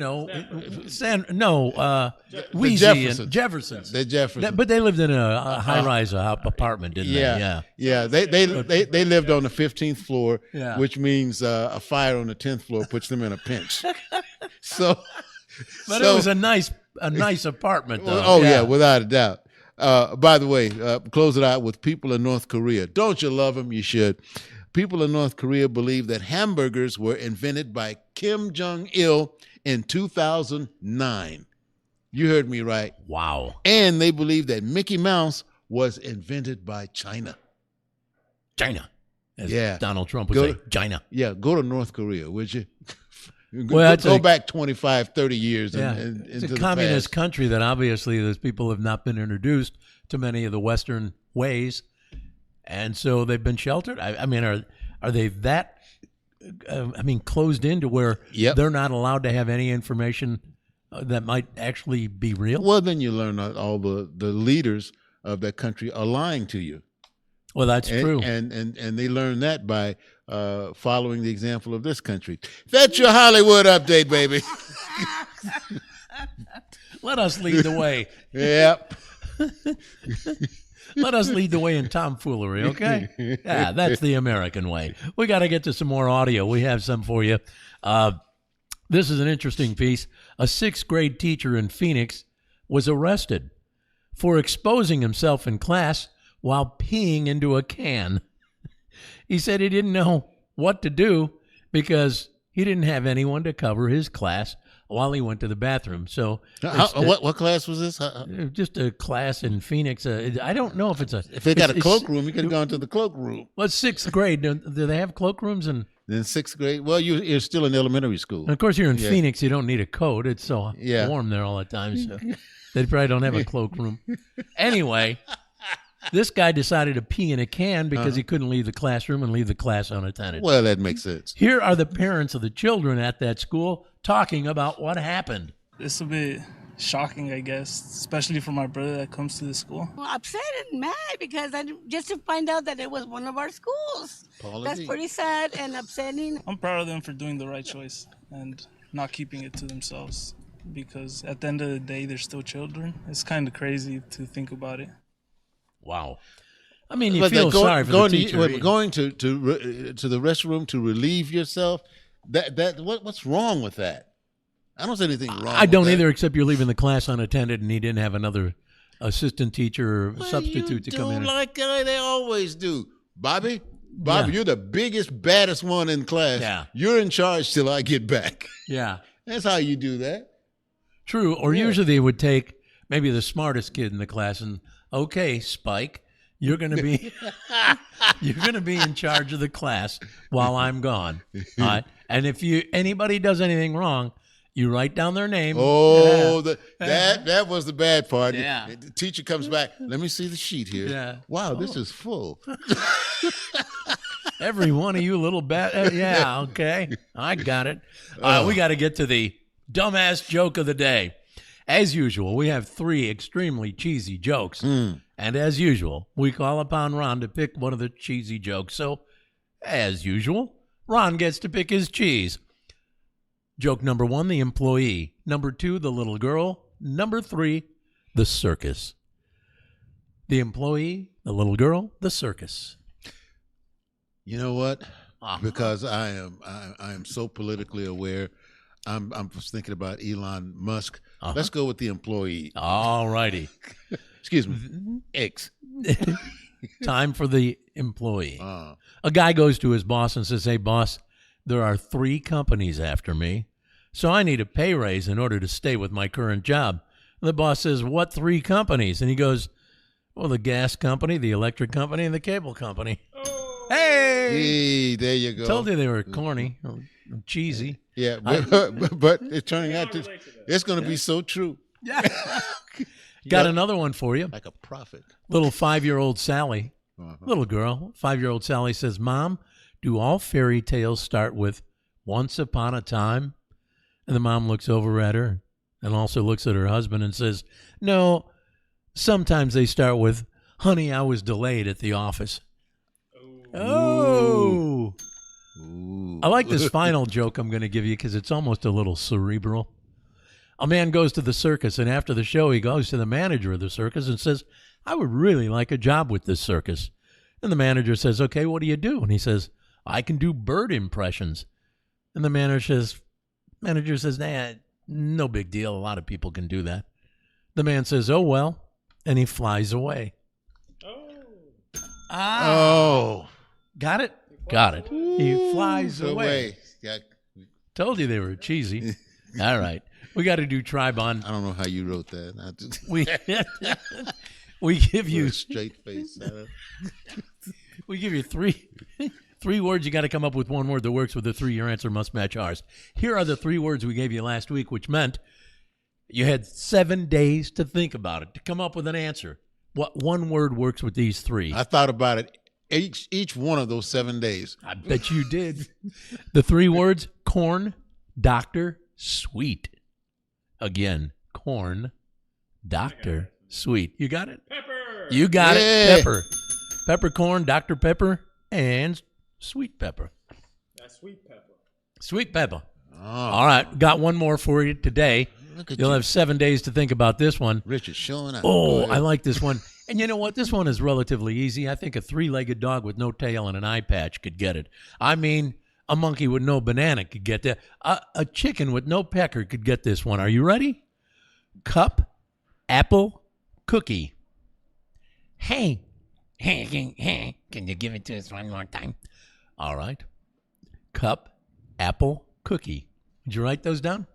Speaker 4: and Jeffersons.
Speaker 5: The Jeffersons.
Speaker 4: But they lived in a high-rise apartment, didn't they?
Speaker 5: Yeah. They lived on the 15th floor,
Speaker 4: Yeah.
Speaker 5: which means a fire on the 10th floor puts them in a pinch. But
Speaker 4: it was a nice apartment, though.
Speaker 5: Oh yeah, without a doubt. By the way, close it out with people in North Korea. Don't you love them? You should. People in North Korea believe that hamburgers were invented by Kim Jong-il in 2009. You heard me right.
Speaker 4: Wow.
Speaker 5: And they believe that Mickey Mouse was invented by China.
Speaker 4: China. As Donald Trump would say, China.
Speaker 5: Yeah, go to North Korea, would you?
Speaker 4: Go
Speaker 5: back 25, 30 years.
Speaker 4: It's a communist country that obviously those people have not been introduced to many of the Western ways. And so they've been sheltered. I mean, are they that? Closed in to where they're not allowed to have any information that might actually be real.
Speaker 5: Well, then you learn that all the leaders of that country are lying to you.
Speaker 4: Well, that's true,
Speaker 5: and they learn that by following the example of this country. That's your Hollywood update, baby.
Speaker 4: Let us lead the way.
Speaker 5: Yep.
Speaker 4: Let us lead the way in tomfoolery, okay? Yeah, that's the American way. We got to get to some more audio. We have some for you. This is an interesting piece. A 6th grade teacher in Phoenix was arrested for exposing himself in class while peeing into a can. He said he didn't know what to do because he didn't have anyone to cover his class while he went to the bathroom. So
Speaker 5: what class was this?
Speaker 4: Just a class in Phoenix. I don't know if it's a...
Speaker 5: If they got a cloakroom, you could have gone to the cloakroom.
Speaker 4: Well, 6th grade. Do they have cloakrooms? And
Speaker 5: then 6th grade? Well, you're still in elementary school.
Speaker 4: And of course, you're in Phoenix. You don't need a coat. It's so warm there all the time. So they probably don't have a cloakroom. Anyway, this guy decided to pee in a can because he couldn't leave the classroom and leave the class unattended.
Speaker 5: Well, that makes sense.
Speaker 4: Here are the parents of the children at that school talking about what happened.
Speaker 15: It's a bit shocking, I guess, especially for my brother that comes to the school.
Speaker 16: Well, upset and mad because just to find out that it was one of our schools.
Speaker 5: Paula
Speaker 16: That's
Speaker 5: Deen.
Speaker 16: pretty sad and upsetting.
Speaker 15: I'm proud of them for doing the right choice and not keeping it to themselves because at the end of the day, they're still children. It's kind of crazy to think about it.
Speaker 4: Wow. I mean, you feel sorry for the teacher.
Speaker 5: Going to the restroom to relieve yourself, what's wrong with that? I don't see anything wrong
Speaker 4: I don't
Speaker 5: with that.
Speaker 4: either, except you're leaving the class unattended and he didn't have another assistant teacher or substitute to come in.
Speaker 5: Like they always do. Bobby, you're the biggest, baddest one in class.
Speaker 4: Yeah.
Speaker 5: You're in charge till I get back.
Speaker 4: Yeah.
Speaker 5: That's how you do that.
Speaker 4: True. Or usually they would take maybe the smartest kid in the class and, okay, Spike, you're going to be in charge of the class while I'm gone. All right? And if anybody does anything wrong, You write down their name.
Speaker 5: Oh, that was the bad part.
Speaker 4: Yeah.
Speaker 5: The teacher comes back. Let me see the sheet here.
Speaker 4: Yeah.
Speaker 5: Wow, this is full.
Speaker 4: Every one of you little yeah, okay. I got it. We got to get to the dumbass joke of the day. As usual, we have 3 extremely cheesy jokes. And as usual, we call upon Ron to pick one of the cheesy jokes. So, as usual, Ron gets to pick his cheese. Joke number 1, the employee. Number 2, the little girl. Number 3, the circus. The employee, the little girl, the circus.
Speaker 5: You know what? Because I am so politically aware. I'm just thinking about Elon Musk. Let's go with the employee.
Speaker 4: All righty.
Speaker 5: Excuse me. X.
Speaker 4: Time for the employee. A guy goes to his boss and says, "Hey, boss, there are 3 companies after me, so I need a pay raise in order to stay with my current job." And the boss says, "What 3 companies?" And he goes, "Well, the gas company, the electric company, and the cable company."
Speaker 5: Hey, there you go.
Speaker 4: Told you they were corny, cheesy.
Speaker 5: Yeah, but it's turning out to it's going to be so true.
Speaker 4: Got another one for you.
Speaker 5: Like a prophet.
Speaker 4: Little 5-year-old Sally, little girl, 5-year-old Sally says, "Mom, do all fairy tales start with once upon a time?" And the mom looks over at her and also looks at her husband and says, "No, sometimes they start with, honey, I was delayed at the office." Oh.
Speaker 5: Ooh.
Speaker 4: I like this final joke I'm going to give you because it's almost a little cerebral. A man goes to the circus, and after the show, he goes to the manager of the circus and says, "I would really like a job with this circus." And the manager says, "Okay, what do you do?" And he says, "I can do bird impressions." And the manager says, "Nah, no big deal. A lot of people can do that." The man says, "Oh, well," and he flies away.
Speaker 5: Oh.
Speaker 4: Got it? Got it. He flies away.
Speaker 5: Yeah.
Speaker 4: Told you they were cheesy. All right. We got to do Tribon.
Speaker 5: I don't know how you wrote that.
Speaker 4: We give you
Speaker 5: a straight face.
Speaker 4: We give you three words. You got to come up with one word that works with the 3. Your answer must match ours. Here are the 3 words we gave you last week, which meant you had 7 days to think about it, to come up with an answer. What one word works with these 3?
Speaker 5: I thought about it each one of those 7 days.
Speaker 4: I bet you did. The 3 words: corn, doctor, sweet. Again, corn, doctor, sweet. You got it?
Speaker 3: Pepper.
Speaker 4: You got it. Pepper. Peppercorn, Dr. Pepper, and sweet pepper.
Speaker 3: That's sweet pepper.
Speaker 4: Sweet pepper.
Speaker 5: Oh.
Speaker 4: All right. Got one more for you today. You'll have 7 days to think about this one.
Speaker 5: Richard showing up.
Speaker 4: Oh, I like this one. And you know what? This one is relatively easy. I think a 3-legged dog with no tail and an eye patch could get it. I mean, a monkey with no banana could get that. A chicken with no pecker could get this one. Are you ready? Cup, apple, cookie. Hey, can you give it to us one more time? All right. Cup, apple, cookie. Did you write those down?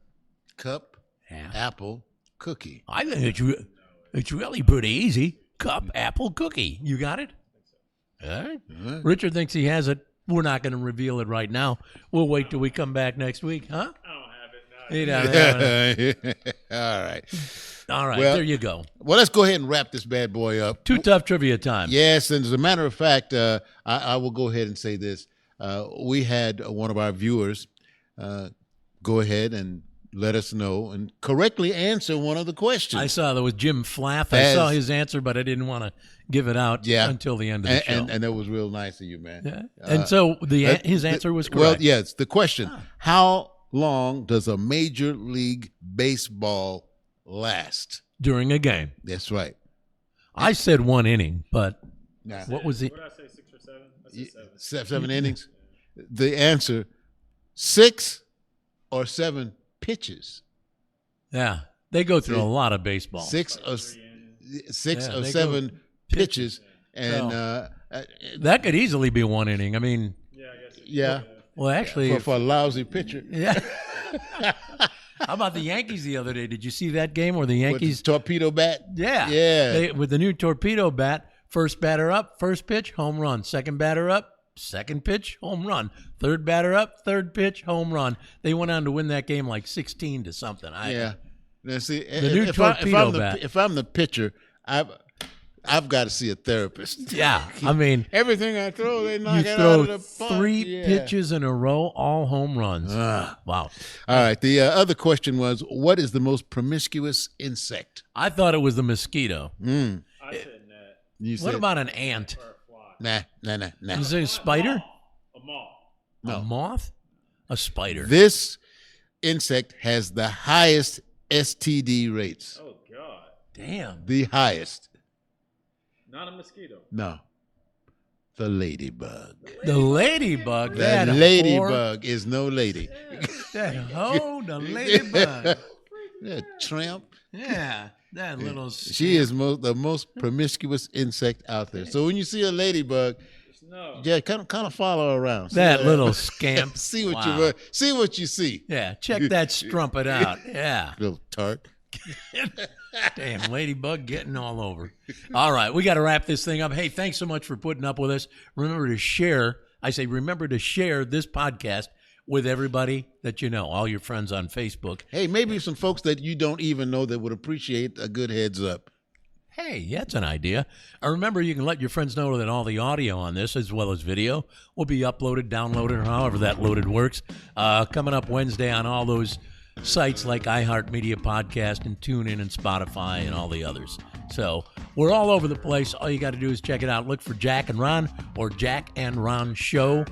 Speaker 5: Cup, apple, cookie.
Speaker 4: I think it's really pretty easy. Cup, apple, cookie. You got it? All right. Richard thinks he has it. We're not going to reveal it right now. We'll wait till we come back next week, huh?
Speaker 3: I don't have it. No.
Speaker 4: He doesn't have it.
Speaker 5: All right.
Speaker 4: All right,
Speaker 5: Well,
Speaker 4: there you go.
Speaker 5: Well, let's go ahead and wrap this bad boy up.
Speaker 4: 2 tough trivia time.
Speaker 5: Yes, and as a matter of fact, I will go ahead and say this. We had one of our viewers go ahead and let us know and correctly answer one of the questions.
Speaker 4: I saw that was Jim Flaff. I saw his answer, but I didn't want to give it out until the end of the show.
Speaker 5: And that was real nice of you, man.
Speaker 4: Yeah. And so his answer was correct.
Speaker 5: Well, yes, the question, how long does a Major League Baseball last?
Speaker 4: During a game.
Speaker 5: That's right.
Speaker 4: I said 1 inning, but what was it?
Speaker 3: What did I say, 6 or 7? I said 7.
Speaker 5: 7 innings? The answer, 6 or 7 pitches.
Speaker 4: Yeah, they go through a lot of baseball.
Speaker 5: 6 or 7 pitches, and
Speaker 4: that could easily be 1 inning. I mean,
Speaker 5: yeah.
Speaker 4: Well, actually,
Speaker 5: for a lousy pitcher.
Speaker 4: Yeah. How about the Yankees the other day? Did you see that game where the Yankees
Speaker 5: with the torpedo bat?
Speaker 4: Yeah. With the new torpedo bat, first batter up, first pitch, home run. Second batter up, second pitch, home run. Third batter up, third pitch, home run. They went on to win that game like 16 to something.
Speaker 5: Yeah. Now, see,
Speaker 4: The new torpedo bat.
Speaker 5: if I'm the pitcher, I've got to see a therapist.
Speaker 4: Yeah, I mean,
Speaker 5: everything I throw, they knock
Speaker 4: you
Speaker 5: it
Speaker 4: throw
Speaker 5: out of the park.
Speaker 4: 3
Speaker 5: Yeah.
Speaker 4: pitches in a row, all home runs. Wow.
Speaker 5: All right. The other question was, what is the most promiscuous insect?
Speaker 4: I thought it was the mosquito.
Speaker 5: Mm.
Speaker 3: I said that.
Speaker 5: You
Speaker 4: What
Speaker 5: said-
Speaker 4: about an ant?
Speaker 5: Nah.
Speaker 4: Is it a spider?
Speaker 3: A moth.
Speaker 5: No.
Speaker 4: A moth? A spider.
Speaker 5: This insect has the highest STD rates.
Speaker 3: Oh, God.
Speaker 4: Damn.
Speaker 5: The highest.
Speaker 3: Not a mosquito.
Speaker 5: No. The ladybug.
Speaker 4: The ladybug?
Speaker 5: The
Speaker 4: That
Speaker 5: ladybug is no lady.
Speaker 4: The ladybug.
Speaker 5: That tramp.
Speaker 4: Yeah, that little.
Speaker 5: She is the most promiscuous insect out there. So when you see a ladybug, yeah, kind of follow her around.
Speaker 4: That little scamp.
Speaker 5: see what
Speaker 4: Wow.
Speaker 5: see what you see.
Speaker 4: Yeah, check that strumpet out. Yeah.
Speaker 5: Little tart.
Speaker 4: Damn, ladybug getting all over. All right, we got to wrap this thing up. Hey, thanks so much for putting up with us. Remember to share. I say remember to share this podcast with everybody that you know, all your friends on Facebook.
Speaker 5: Hey, maybe some folks that you don't even know that would appreciate a good heads up.
Speaker 4: Hey, that's an idea. Remember, you can let your friends know that all the audio on this, as well as video, will be uploaded, downloaded, or however that loaded works. Coming up Wednesday on all those sites like iHeartMedia Podcast and TuneIn and Spotify and all the others. So we're all over the place. All you got to do is check it out. Look for Jack and Ron or Jack and Ron Show.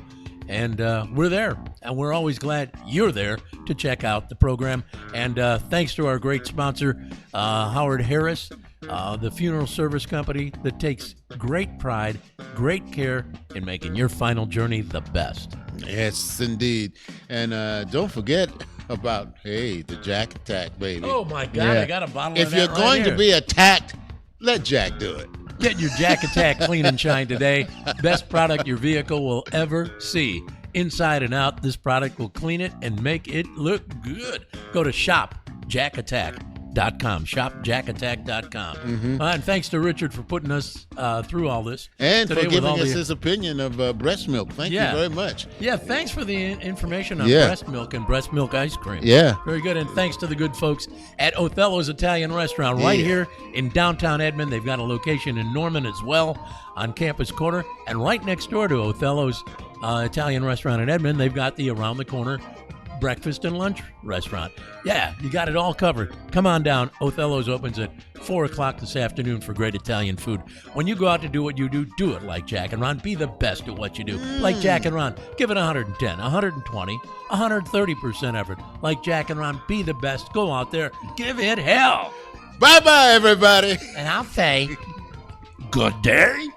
Speaker 4: And we're there. And we're always glad you're there to check out the program. And thanks to our great sponsor, Howard Harris, the funeral service company that takes great pride, great care in making your final journey the best.
Speaker 5: Yes, indeed. And don't forget about, the Jack Attack, baby.
Speaker 4: Oh, my God. I got a bottle
Speaker 5: if
Speaker 4: of that
Speaker 5: you're
Speaker 4: right
Speaker 5: going
Speaker 4: here.
Speaker 5: to be attacked, let Jack do it.
Speaker 4: Get your Jack Attack clean and shine today. Best product your vehicle will ever see. Inside and out, this product will clean it and make it look good. Go to shopjackattack.com. Shopjackattack.com.
Speaker 5: Mhm.
Speaker 4: And thanks to Richard for putting us through all this.
Speaker 5: And
Speaker 4: today
Speaker 5: for
Speaker 4: with
Speaker 5: giving
Speaker 4: all
Speaker 5: us
Speaker 4: the-
Speaker 5: his opinion of breast milk. Thank you very much.
Speaker 4: Yeah, thanks for the information on
Speaker 5: Yeah.
Speaker 4: breast milk and breast milk ice cream.
Speaker 5: Yeah.
Speaker 4: Very good. And thanks to the good folks at Othello's Italian Restaurant right
Speaker 5: Yeah.
Speaker 4: here in downtown Edmond. They've got a location in Norman as well on Campus Corner. And right next door to Othello's Italian Restaurant in Edmond, they've got the around the corner breakfast and lunch restaurant. Yeah, you got it all covered. Come on down. Othello's opens at 4 o'clock this afternoon for great Italian food. When you go out to do what you do it like Jack and Ron. Be the best at what you do. Like Jack and Ron. Give it 110, 120, 130% effort. Like Jack and Ron. Be the best. Go out there. Give it hell.
Speaker 5: Bye-bye, everybody.
Speaker 4: And I'll say, good day.